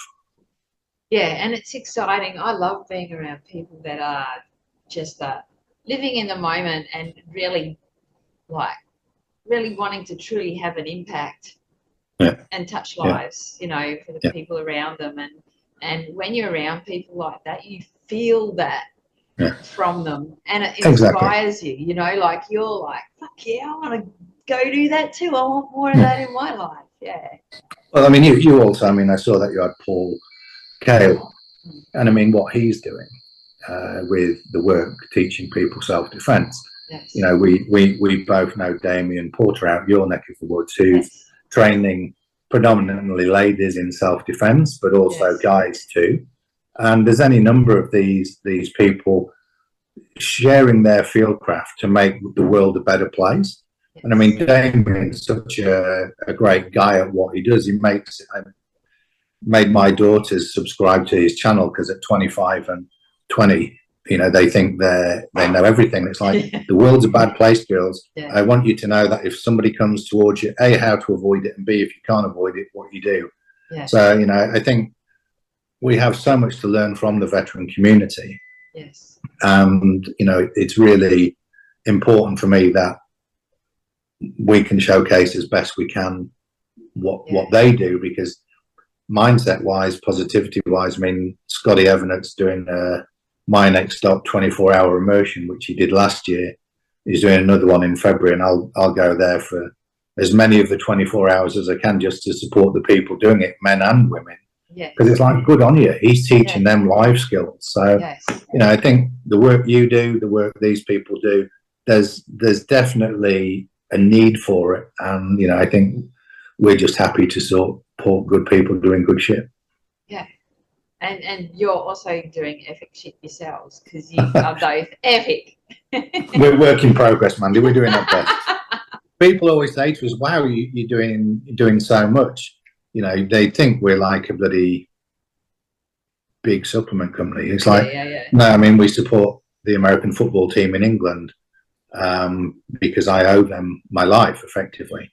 Yeah, and it's exciting. I love being around people that are just living in the moment and really wanting to truly have an impact and touch lives, you know, for the people around them. And when you're around people like that, you feel that from them, and it inspires you, you know, like you're like, fuck yeah, I want to go do that too. I want more of that in my life. Yeah. Well, I mean, you also, I mean, I saw that you had Paul Cale, and I mean, what he's doing with the work teaching people self-defense. Yes. You know, we both know Damien Porter out your neck of the woods, who's training predominantly ladies in self-defense, but also guys too. And there's any number of these people sharing their fieldcraft to make the world a better place. And I mean, Damien's such a great guy at what he does. I made my daughters subscribe to his channel because at 25 and 20, you know, they think they know everything. It's like, the world's a bad place, girls. I want you to know that if somebody comes towards you, A, how to avoid it, and B, if you can't avoid it, what you do. So, you know, I think we have so much to learn from the veteran community. Yes. And, you know, it's really important for me that we can showcase as best we can what they do, because mindset wise, positivity wise, I mean, Scotty Evernett's doing My Next Stop 24-hour immersion, which he did last year. He's doing another one in February, and I'll go there for as many of the 24 hours as I can, just to support the people doing it, men and women. Because it's like, good on you. He's teaching them life skills. So, you know, I think the work you do, the work these people do, there's definitely a need for it. And, you know, I think we're just happy to support good people doing good shit. Yeah. And you're also doing epic shit yourselves, because you are both epic. We're work in progress, Mandy. We're doing our best. People always say to us, wow, you're doing so much. You know, they think we're like a bloody big supplement company. It's like, no, I mean, we support the American football team in England because I owe them my life, effectively.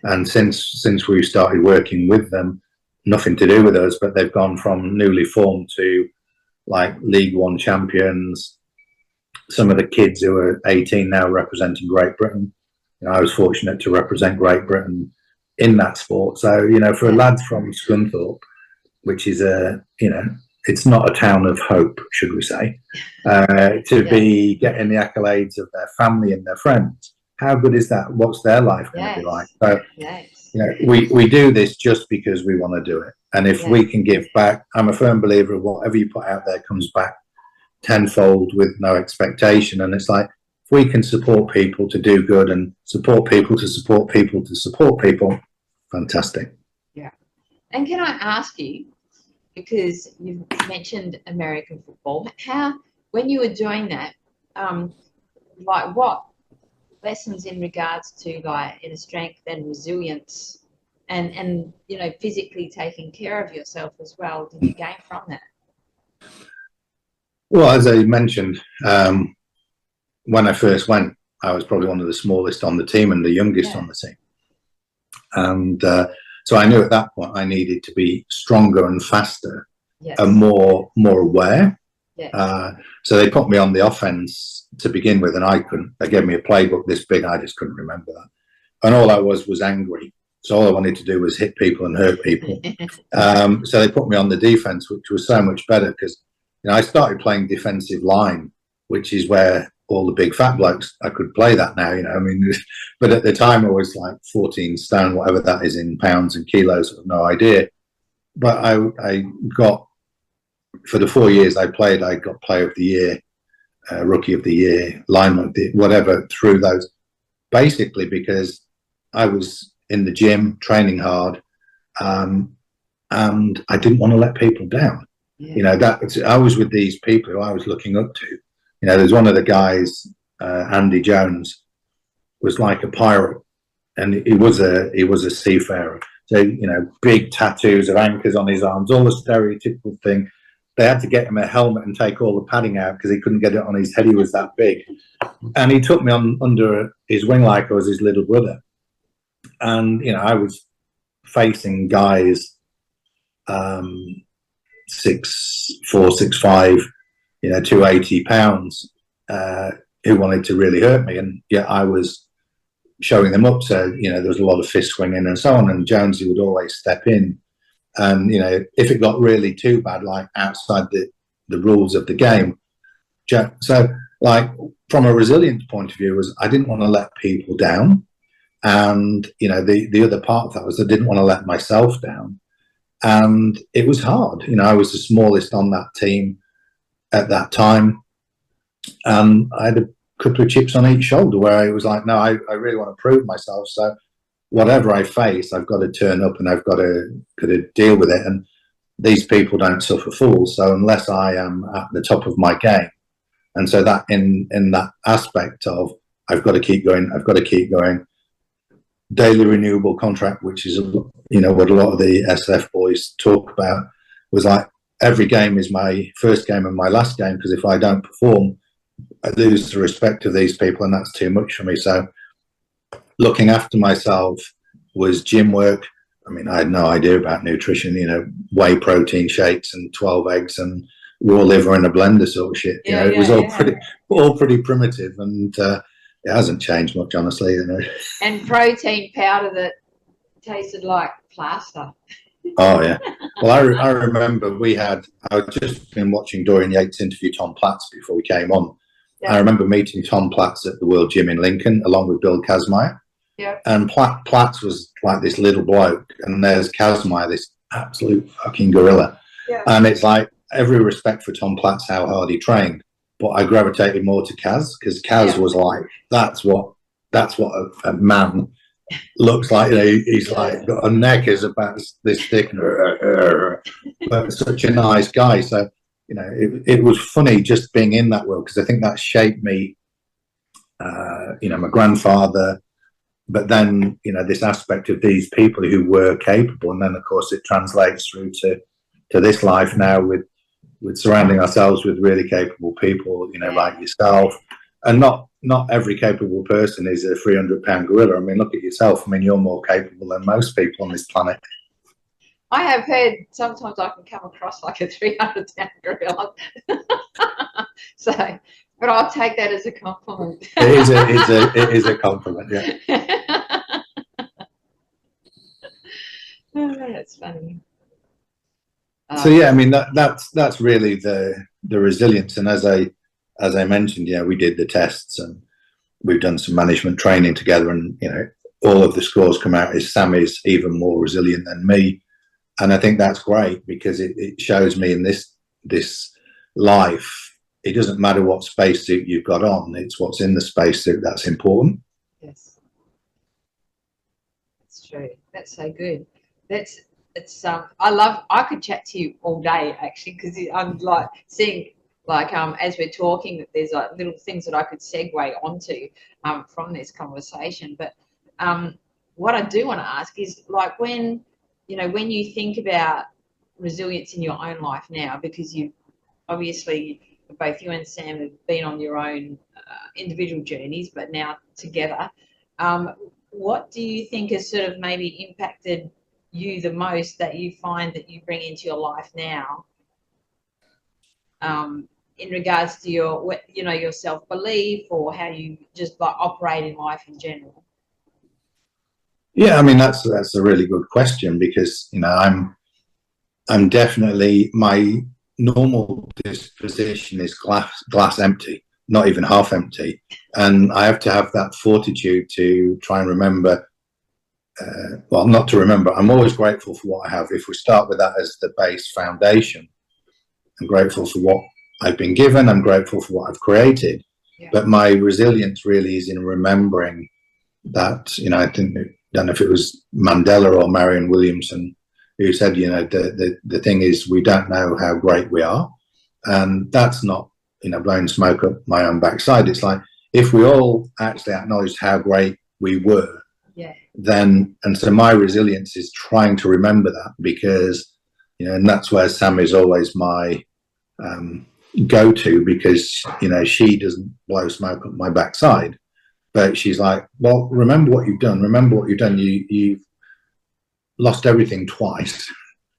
And since we've started working with them, nothing to do with us, but they've gone from newly formed to like League One champions. Some of the kids who are 18 now representing Great Britain. You know, I was fortunate to represent Great Britain in that sport. So, you know, for a lad from Scunthorpe, which is you know, it's not a town of hope, should we say, to be getting the accolades of their family and their friends. How good is that? What's their life going to be like? So, you know, we do this just because we want to do it. And if we can give back, I'm a firm believer of whatever you put out there comes back tenfold with no expectation. And it's like, if we can support people to do good and support people to support people to support people, fantastic. Yeah. And can I ask you, because you've mentioned American football, how, when you were doing that, like what lessons in regards to like inner strength and resilience and you know, physically taking care of yourself as well, did you gain from that? Well, as I mentioned, when I first went, I was probably one of the smallest on the team and the youngest on the team. And so I knew at that point I needed to be stronger and faster and more aware. So they put me on the offense to begin with, and I couldn't. They gave me a playbook this big, I just couldn't remember that. And all I was angry. So all I wanted to do was hit people and hurt people. So they put me on the defense, which was so much better because, you know, I started playing defensive line, which is where all the big fat blokes, I could play that now, you know, I mean, but at the time I was like 14 stone, whatever that is in pounds and kilos, I have no idea. But I got, for the 4 years I played, I got player of the year Rookie of the Year, Lineman of the whatever through those, basically because I was in the gym training hard, and I didn't want to let people down. Yeah. You know, that I was with these people who I was looking up to. You know, there's one of the guys, Andy Jones, was like a pirate, and he was a seafarer. So, you know, big tattoos of anchors on his arms, all the stereotypical thing. They had to get him a helmet and take all the padding out because he couldn't get it on his head. He was that big. And he took me on under his wing like I was his little brother. And, you know, I was facing guys 6'4", 6'5", you know, 280 pounds, who wanted to really hurt me. And yet I was showing them up. So, you know, there was a lot of fist swinging and so on. And Jonesy would always step in. And, you know, if it got really too bad, like outside the rules of the game. So, like, from a resilience point of view, was I didn't want to let people down. And, you know, the other part of that was I didn't want to let myself down. And it was hard. You know, I was the smallest on that team at that time. And I had a couple of chips on each shoulder where it was like, no, I really want to prove myself. So whatever I face, I've got to turn up and I've got to deal with it. And these people don't suffer fools. So unless I am at the top of my game, and so that in that aspect of I've got to keep going, I've got to keep going. Daily renewable contract, which is, you know, what a lot of the SF boys talk about, was like every game is my first game and my last game, because if I don't perform, I lose the respect of these people, and that's too much for me. So looking after myself was gym work. I mean, I had no idea about nutrition, you know, whey protein shakes and 12 eggs and raw liver in a blender sort of shit. You know, it was all pretty primitive, and it hasn't changed much, honestly, you know. And protein powder that tasted like plaster. Oh yeah. Well, I remember I'd just been watching Dorian Yates interview Tom Platz before we came on. Yeah. I remember meeting Tom Platz at the World Gym in Lincoln along with Bill Kazmaier. Yeah. And Platz was like this little bloke, and there's Kazmaier, this absolute fucking gorilla. Yeah. And it's like, every respect for Tom Platz, how hard he trained, but I gravitated more to Kaz, because Kaz was like, that's what a man looks like. You know, he's like got a neck is about this thick, but such a nice guy. So, you know, it was funny just being in that world, because I think that shaped me. You know, my grandfather, but then, you know, this aspect of these people who were capable, and then of course it translates through to this life now with surrounding ourselves with really capable people, you know, like yourself. And not every capable person is a 300-pound gorilla. I mean, look at yourself. I mean, you're more capable than most people on this planet. I have heard sometimes I can come across like a 300-pound gorilla. So, but I'll take that as a compliment. It is a compliment, yeah. Oh, that's funny. So yeah, I mean, that's really the resilience. And as I mentioned, yeah, we did the tests and we've done some management training together, and you know, all of the scores come out as Sam is even more resilient than me. And I think that's great, because it shows me in this life, it doesn't matter what spacesuit you've got on, it's what's in the spacesuit that's important. Yes, that's true. That's so good. I could chat to you all day, actually, because I'm like seeing, like, as we're talking, that there's like little things that I could segue onto from this conversation. But what I do want to ask is, like, when you think about resilience in your own life now, because you obviously, both you and Sam have been on your own individual journeys, but now together, what do you think has sort of maybe impacted you the most, that you find that you bring into your life now, in regards to your, you know, your self-belief, or how you just like operate in life in general? Yeah, I mean, that's a really good question, because, you know, I'm definitely, my normal disposition is glass empty, not even half empty, and I have to have that fortitude to try and remember. Well, not to remember, I'm always grateful for what I have. If we start with that as the base foundation, I'm grateful for I've been given. I'm grateful for what I've created. Yeah. But my resilience really is in remembering that, you know, I don't know if it was Mandela or Marianne Williamson who said, you know, the thing is, we don't know how great we are. And that's not, you know, blowing smoke up my own backside. It's like, if we all actually acknowledged how great we were, yeah, then, and so my resilience is trying to remember that, because, you know, and that's where Sam is always my go-to, because, you know, she doesn't blow smoke up my backside, but she's like, well, remember what you've done. Remember what you've done. You've lost everything twice,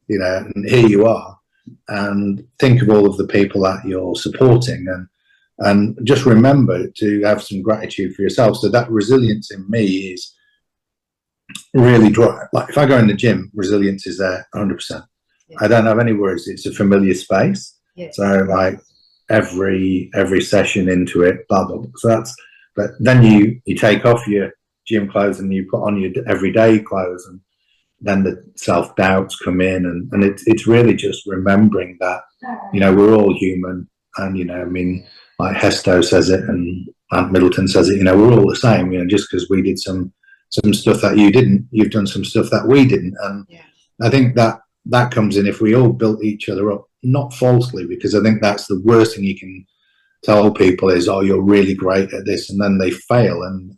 you know, and here you are. And think of all of the people that you're supporting, and just remember to have some gratitude for yourself. So that resilience in me is really dry. Like if I go in the gym, resilience is there 100%. yeah. I don't have any worries. It's a familiar space. Yes. So like every session into it, blah, blah, blah. So that's, but then you take off your gym clothes and you put on your everyday clothes, and then the self-doubts come in, and it's really just remembering that, you know, we're all human. And, you know, I mean, like Hesto says it and Aunt Middleton says it, you know, we're all the same, you know, just because we did some stuff that you didn't, you've done some stuff that we didn't. And yeah. I think that comes in if we all built each other up, not falsely, because I think that's the worst thing you can tell people is, oh, you're really great at this, and then they fail, and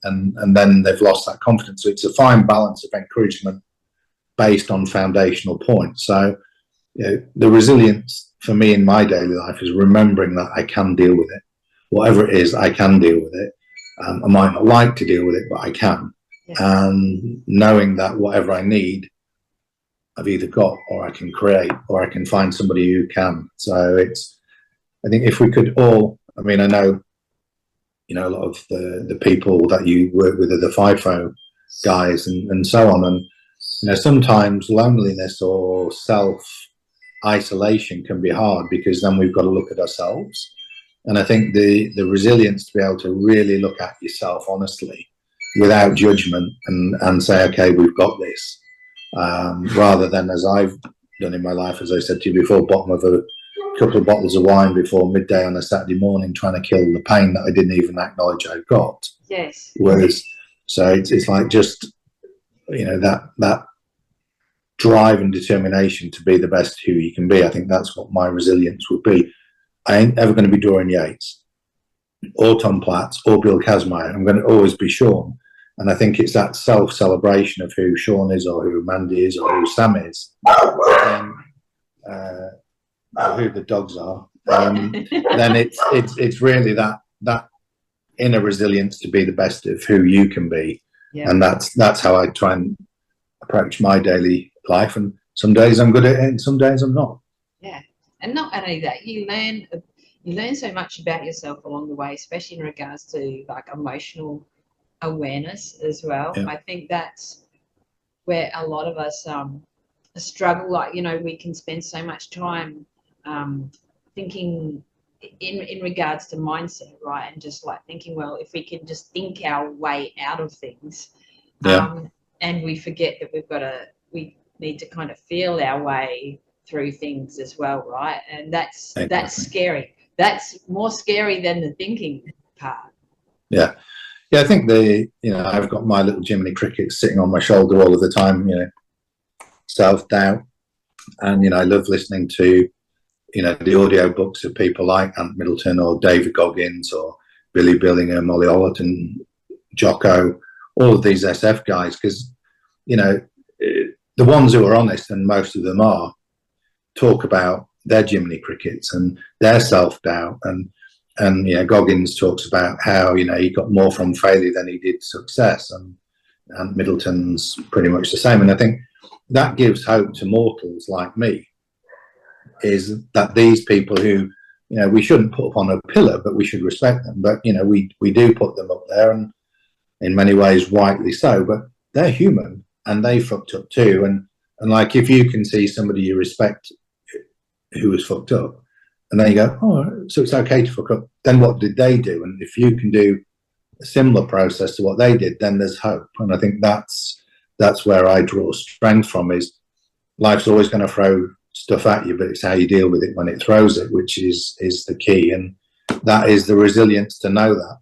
then they've lost that confidence. So it's a fine balance of encouragement based on foundational points. So, you know, the resilience for me in my daily life is remembering that I can deal with it. Whatever it is, I can deal with it. I might not like to deal with it, but I can. Yes. And knowing that whatever I need, I've either got, or I can create, or I can find somebody who can. So it's, I think if we could all, I mean, I know, you know, a lot of the people that you work with are the FIFO guys and so on. And, you know, sometimes loneliness or self-isolation can be hard, because then we've got to look at ourselves. And I think the resilience to be able to really look at yourself honestly, without judgment, and say, okay, we've got this, rather than, as I've done in my life, as I said to you before, bottom of a couple of bottles of wine before midday on a Saturday morning, trying to kill the pain that I didn't even acknowledge I'd got. Yes. Whereas, so it's like, just, you know, that drive and determination to be the best who you can be. I think that's what my resilience would be. I ain't ever going to be Dorian Yates or Tom Platts or Bill Kazmaier. I'm going to always be Shaun. And I think it's that self-celebration of who Shaun is, or who Mandy is, or who Sam is, and, or who the dogs are. Then it's really that inner resilience to be the best of who you can be. Yeah. And that's how I try and approach my daily life. And some days I'm good at it, and some days I'm not. Yeah, and not only that, you learn so much about yourself along the way, especially in regards to like emotional awareness as well. Yeah. I think that's where a lot of us struggle. Like, you know, we can spend so much time thinking in regards to mindset, right? And just like thinking, well, if we can just think our way out of things, yeah. And we forget that we need to kind of feel our way through things as well, right? And that's scary. That's more scary than the thinking part. Yeah. Yeah, I think I've got my little Jiminy Cricket sitting on my shoulder all of the time, you know, self-doubt. And, you know, I love listening to, you know, the audio books of people like Ant Middleton or David Goggins or Billy Billingham, Molly Ollerton, Jocko, all of these SF guys, because, you know, the ones who are honest, and most of them are, talk about their Jiminy Crickets and their self-doubt. And you know, Goggins talks about how, you know, he got more from failure than he did success, and Middleton's pretty much the same. And I think that gives hope to mortals like me, is that these people who, you know, we shouldn't put up on a pillar, but we should respect them. But, you know, we do put them up there, and in many ways rightly so, but they're human and they fucked up too. And like, if you can see somebody you respect who was fucked up, and then you go, oh, so it's okay to fuck up, then what did they do? And if you can do a similar process to what they did, then there's hope. And I think that's where I draw strength from, is life's always going to throw stuff at you, but it's how you deal with it when it throws it, which is the key. And that is the resilience to know that.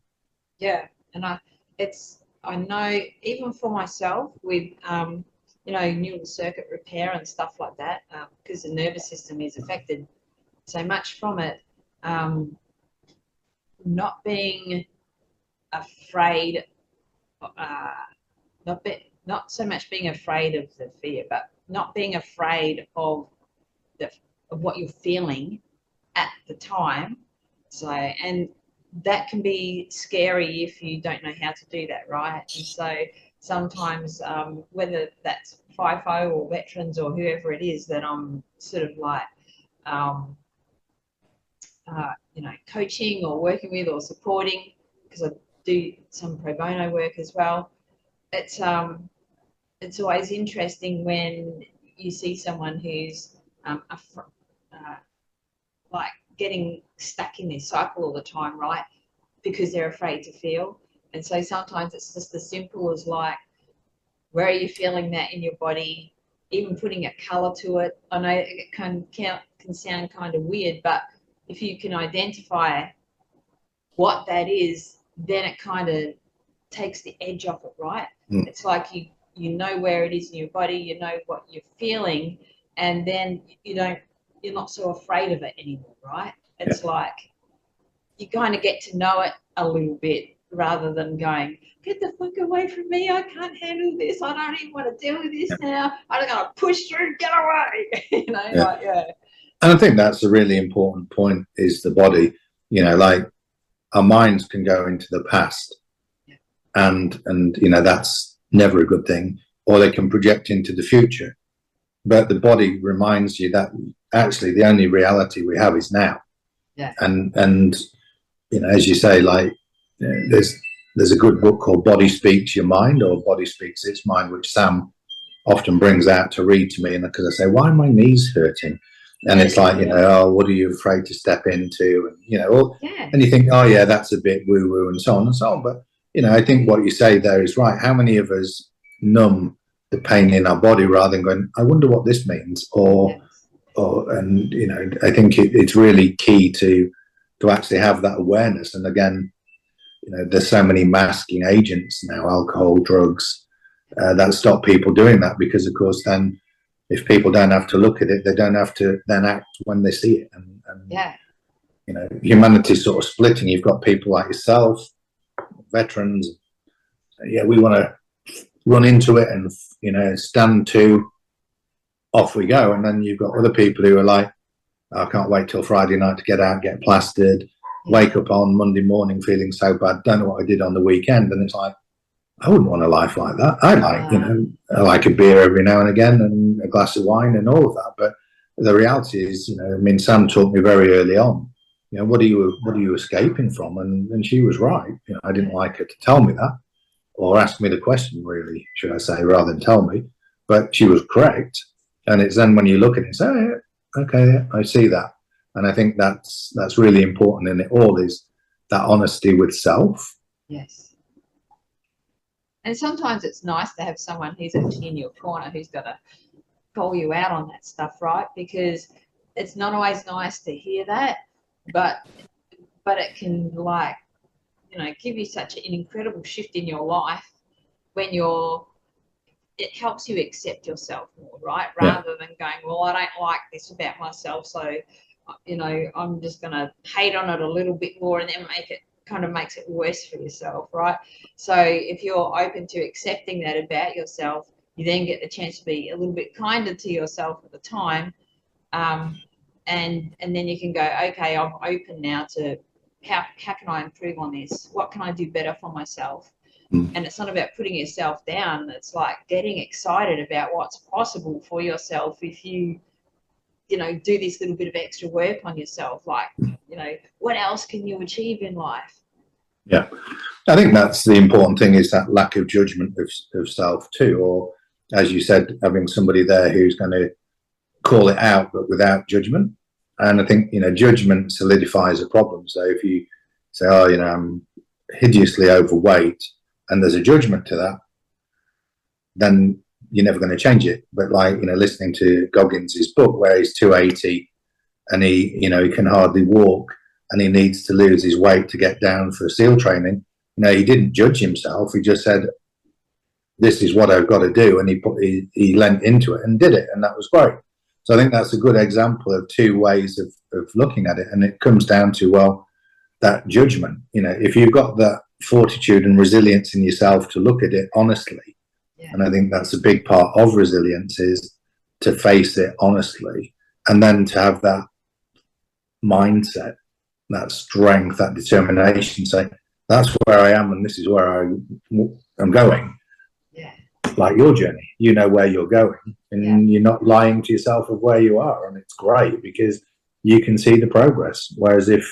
Yeah. And I know even for myself with, you know, neural circuit repair and stuff like that, because the nervous system is affected so much from it, not being afraid, not so much being afraid of the fear, but not being afraid of what you're feeling at the time. So, and that can be scary if you don't know how to do that, right? And so sometimes, whether that's FIFO or veterans or whoever it is that I'm sort of like, you know, coaching or working with or supporting, because I do some pro bono work as well. It's always interesting when you see someone who's like getting stuck in this cycle all the time, right? Because they're afraid to feel. And so sometimes it's just as simple as like, where are you feeling that in your body? Even putting a color to it. I know it can sound kind of weird, but if you can identify what that is, then it kind of takes the edge off it, right? It's like you know where it is in your body, you know what you're feeling, and then you're not so afraid of it anymore, right? It's like you kind of get to know it a little bit rather than going, get the fuck away from me, I can't handle this, I don't even want to deal with this now, I'm going to push through, get away. You know, like, And I think that's a really important point, is the body. You know, like our minds can go into the past, and you know, that's never a good thing, or they can project into the future. But the body reminds you that actually the only reality we have is now. And you know, as you say, like, there's a good book called Body Speaks Your Mind, or Body Speaks Its Mind, which Sam often brings out to read to me, and because I say, why are my knees hurting? And it's like, you know, oh, what are you afraid to step into? And, you know, and you think, oh, yeah, that's a bit woo-woo and so on and so on. But, you know, I think what you say there is right. How many of us numb the pain in our body rather than going, I wonder what this means? And, you know, I think it's really key to actually have that awareness. And again, you know, there's so many masking agents now, alcohol, drugs, that stop people doing that, because, of course, then if people don't have to look at it, they don't have to then act when they see it. And you know, humanity's sort of splitting. You've got people like yourself, veterans. Yeah, we want to run into it and, you know, stand to, off we go. And then you've got other people who are like, I can't wait till Friday night to get out, get plastered, wake up on Monday morning feeling so bad, don't know what I did on the weekend. And it's like, I wouldn't want a life like that. I like, you know, I like a beer every now and again and a glass of wine and all of that. But the reality is, you know, I mean, Sam taught me very early on, you know, what are you escaping from? And she was right. You know, I didn't like her to tell me that, or ask me the question, really, should I say, rather than tell me. But she was correct. And it's then when you look at it and say, oh, yeah, okay, I see that. And I think that's really important in it all, is that honesty with self. Yes. And sometimes it's nice to have someone who's actually in your corner, who's going to call you out on that stuff, right? Because it's not always nice to hear that, but it can, like, you know, give you such an incredible shift in your life when it helps you accept yourself more, right? Rather than going, well, I don't like this about myself, so, you know, I'm just going to hate on it a little bit more, and then makes it worse for yourself, right? So if you're open to accepting that about yourself, you then get the chance to be a little bit kinder to yourself at the time, and then you can go, okay, I'm open now to how can I improve on this? What can I do better for myself? And it's not about putting yourself down. It's like getting excited about what's possible for yourself if you know, do this little bit of extra work on yourself. Like, you know, what else can you achieve in life? Yeah, I think that's the important thing, is that lack of judgment of self too, or, as you said, having somebody there who's going to call it out, but without judgment. And I think, you know, judgment solidifies a problem. So if you say, oh, you know, I'm hideously overweight, and there's a judgment to that, then you're never going to change it. But like, you know, listening to Goggins' book where he's 280 and he, you know, he can hardly walk and he needs to lose his weight to get down for SEAL training. You know, he didn't judge himself. He just said, this is what I've got to do. And he leant into it and did it. And that was great. So I think that's a good example of two ways of looking at it. And it comes down to, well, that judgment, you know, if you've got that fortitude and resilience in yourself to look at it honestly, and I think that's a big part of resilience, is to face it honestly, and then to have that mindset, that strength, that determination, say, that's where I am and this is where I'm going. Like your journey, you know where you're going, and you're not lying to yourself of where you are, and it's great because you can see the progress. Whereas if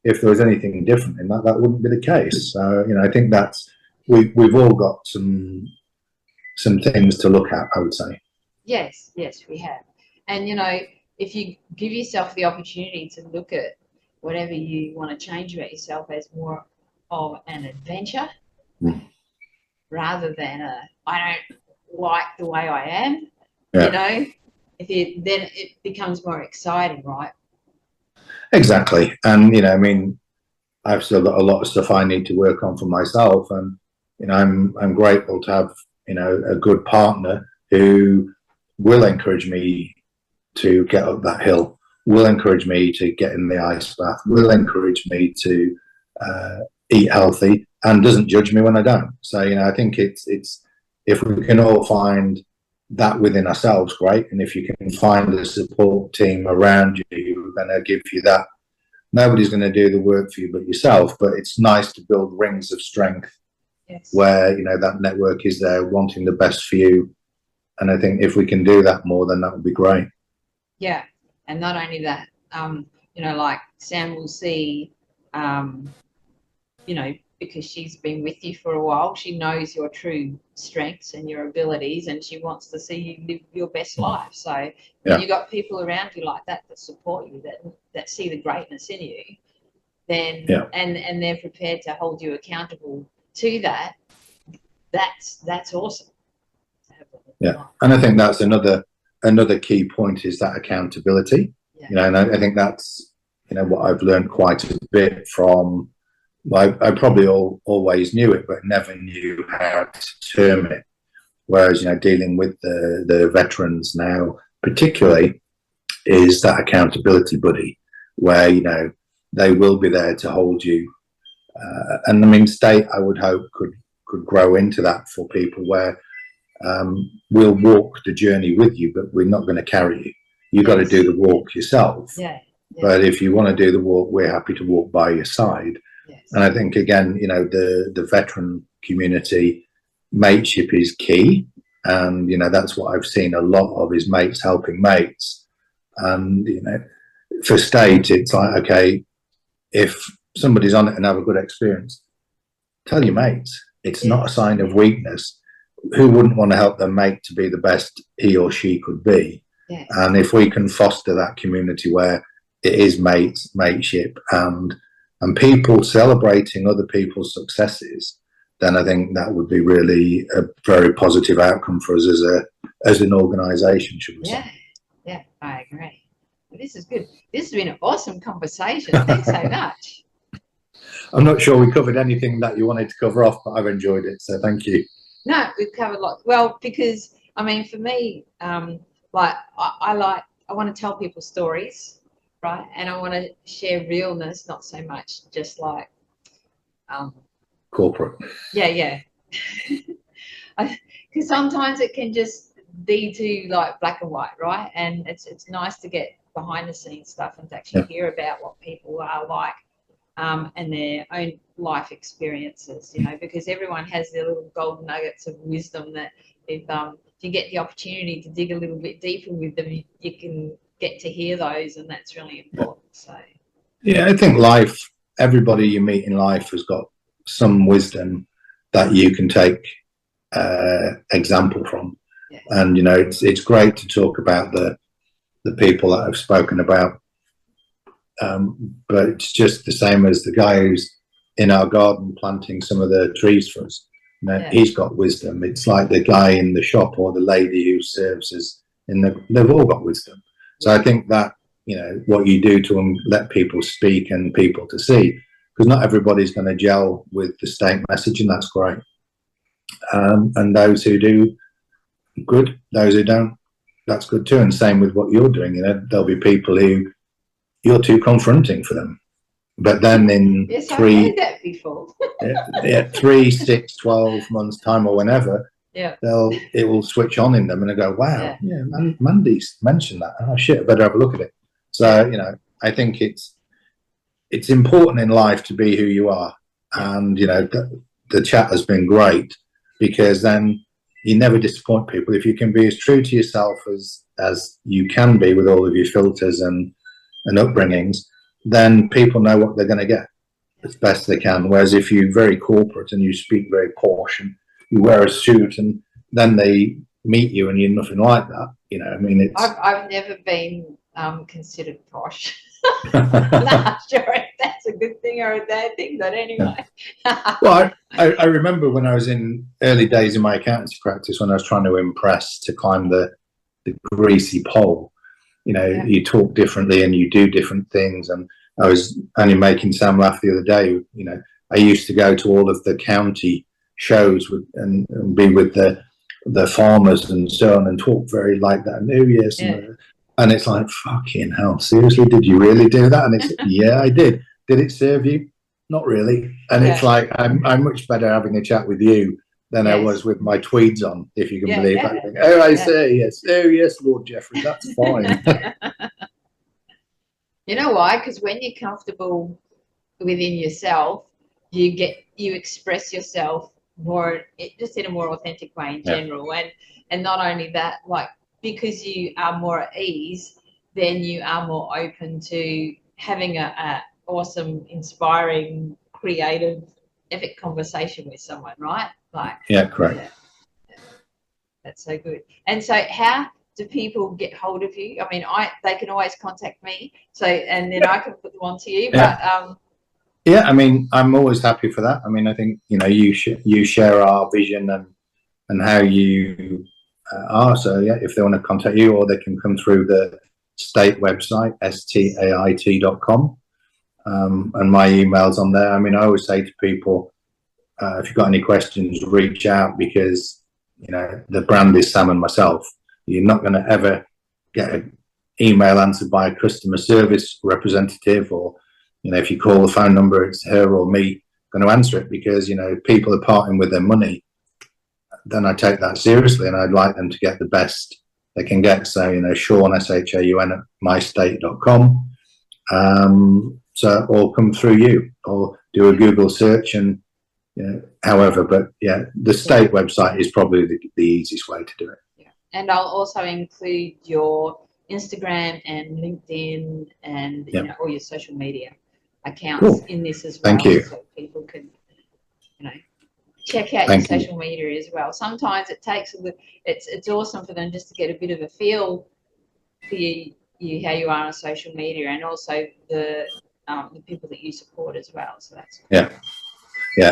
there was anything different in that, that wouldn't be the case. So, you know, I think that's we've all got some things to look at, I would say. Yes, we have. And you know, if you give yourself the opportunity to look at whatever you want to change about yourself as more of an adventure, rather than I don't like the way I am, you know, then it becomes more exciting, right? Exactly. And, you know, I mean, I've still got a lot of stuff I need to work on for myself. And, you know, I'm grateful to have, you know, a good partner who will encourage me to get up that hill, will encourage me to get in the ice bath, will encourage me to eat healthy, and doesn't judge me when I don't. So, you know, I think it's if we can all find that within ourselves, great. And if you can find a support team around you who are going to give you that, nobody's going to do the work for you but yourself. But it's nice to build rings of strength where, you know, that network is there wanting the best for you. And I think if we can do that more, then that would be great. Yeah. And not only that, you know, like Sam will see, you know, because she's been with you for a while, she knows your true strengths and your abilities, and she wants to see you live your best life. So when you've got people around you like that support you, that see the greatness in you, then and they're prepared to hold you accountable to that, that's awesome. Yeah. And I think that's another key point, is that accountability. You know, and I think that's, you know, what I've learned quite a bit from. I probably always knew it, but never knew how to term it. Whereas, you know, dealing with the veterans now, particularly, is that accountability buddy, where, you know, they will be there to hold you. And I mean, State, I would hope, could grow into that for people, where we'll walk the journey with you, but we're not going to carry you. You've got to do the walk yourself. But if you want to do the walk, we're happy to walk by your side. And I think, again, you know, the veteran community, mateship is key. And, you know, that's what I've seen a lot of, is mates helping mates. And, you know, for State, it's like, okay, if somebody's on it and have a good experience, tell your mates. It's not a sign of weakness. Who wouldn't want to help their mate to be the best he or she could be? And if we can foster that community where it is mateship and people celebrating other people's successes, then I think that would be really a very positive outcome for us as an organisation, should we say? Yeah, I agree. Well, this is good. This has been an awesome conversation. Thanks so much. I'm not sure we covered anything that you wanted to cover off, but I've enjoyed it, so thank you. No, we've covered a lot. Well, because, I mean, for me, like I want to tell people stories. Right, and I want to share realness, not so much just like corporate. Yeah. Because sometimes it can just be too like black and white, right? And it's nice to get behind the scenes stuff and to actually hear about what people are like, and their own life experiences. You know, because everyone has their little golden nuggets of wisdom that if you get the opportunity to dig a little bit deeper with them, you can get to hear those, and that's really important. So yeah, I think everybody you meet in life has got some wisdom that you can take example from. And you know, it's great to talk about the people that I've spoken about, but it's just the same as the guy who's in our garden planting some of the trees for us. he's got wisdom. It's like the guy in the shop or the lady who serves us they've all got wisdom. So I think that, what you do to them, let people speak and people to see, because not everybody's going to gel with the state message, and that's great. And those who do, good. Those who don't, that's good too. And same with what you're doing. There'll be people who you're too confronting for them, but then in yes, I've heard that before. 3, 6, 12 months time or whenever, it will switch on in them and they go, wow, Mandy's mentioned that. Oh shit, I better have a look at it. So I think it's important in life to be who you are, and the chat has been great, because then you never disappoint people. If you can be as true to yourself as you can be with all of your filters and upbringings, then people know what they're going to get as best they can. Whereas if you're very corporate and you speak very posh and you wear a suit and then they meet you and you're nothing like that, I've never been considered posh. Not sure if that's a good thing or a bad thing, but anyway. Well, I remember when I was in early days in my accountancy practice, when I was trying to impress to climb the greasy pole, you talk differently and you do different things. And I was only making Sam laugh the other day. I used to go to all of the county shows and be with the farmers and so on, and talk very like that. Oh yes. And it's like, fucking hell, seriously, did you really do that? And it's, yeah, I did. Did it serve you? Not really. And it's like, I'm much better having a chat with you than I was with my tweeds on, if you can believe that. Oh, I say yes. Oh, yes, Lord Jeffrey, that's fine. You know why? Because when you're comfortable within yourself, you express yourself more, just in a more authentic way in general. And not only that, like, because you are more at ease, then you are more open to having a awesome, inspiring, creative, epic conversation with someone, right? Like, correct. That's so good. And so how do people get hold of you? I mean, they can always contact me, and then I can put them on to you. But I mean, I'm always happy for that. I mean, I think you share our vision and how you are. So if they want to contact you, or they can come through the Stait website, stait.com, and my email's on there. I mean, I always say to people, if you've got any questions, reach out, because the brand is Sam and myself. You're not going to ever get an email answered by a customer service representative, or if you call the phone number, it's her or me going to answer it, because people are parting with their money. Then I take that seriously, and I'd like them to get the best they can get. So Shaun, SHAUN, at mystate.com. So, or come through you, or do a Google search, and however. But the Stait website is probably the easiest way to do it. And I'll also include your Instagram and LinkedIn and all your social media accounts in this as well. Thank you. So people can check out your social media as well. Sometimes it takes it's awesome for them just to get a bit of a feel for you how you are on social media, and also the people that you support as well. So that's cool.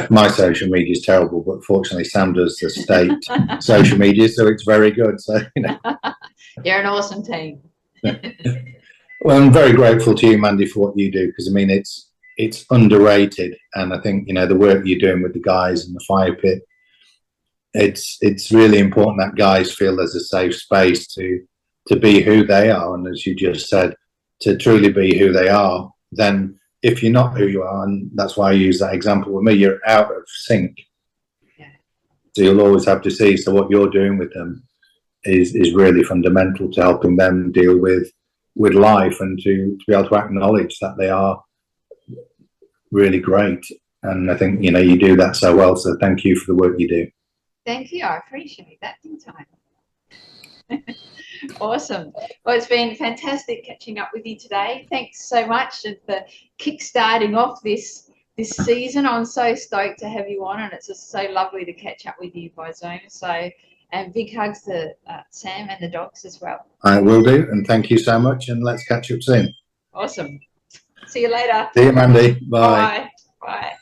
My social media is terrible, but fortunately Sam does the Stait social media, so it's very good. So you're an awesome team. Well, I'm very grateful to you, Mandy, for what you do, because I mean it's underrated, and I think the work you're doing with the guys in the fire pit, it's really important that guys feel there's a safe space to be who they are, and as you just said, to truly be who they are. Then if you're not who you are, and that's why I use that example with me, you're out of sync. So you'll always have to see. So what you're doing with them is really fundamental to helping them deal with life, and to be able to acknowledge that they are really great. And I think you do that so well, so thank you for the work you do. Thank you, I appreciate that big time. Awesome. Well, it's been fantastic catching up with you today. Thanks so much for kick-starting off this season. I'm so stoked to have you on, and it's just so lovely to catch up with you by Zoom. So, and big hugs to Sam and the dogs as well. I will do, and thank you so much, and let's catch up soon. Awesome. See you later. See you, Mandy. Bye. Bye. Bye.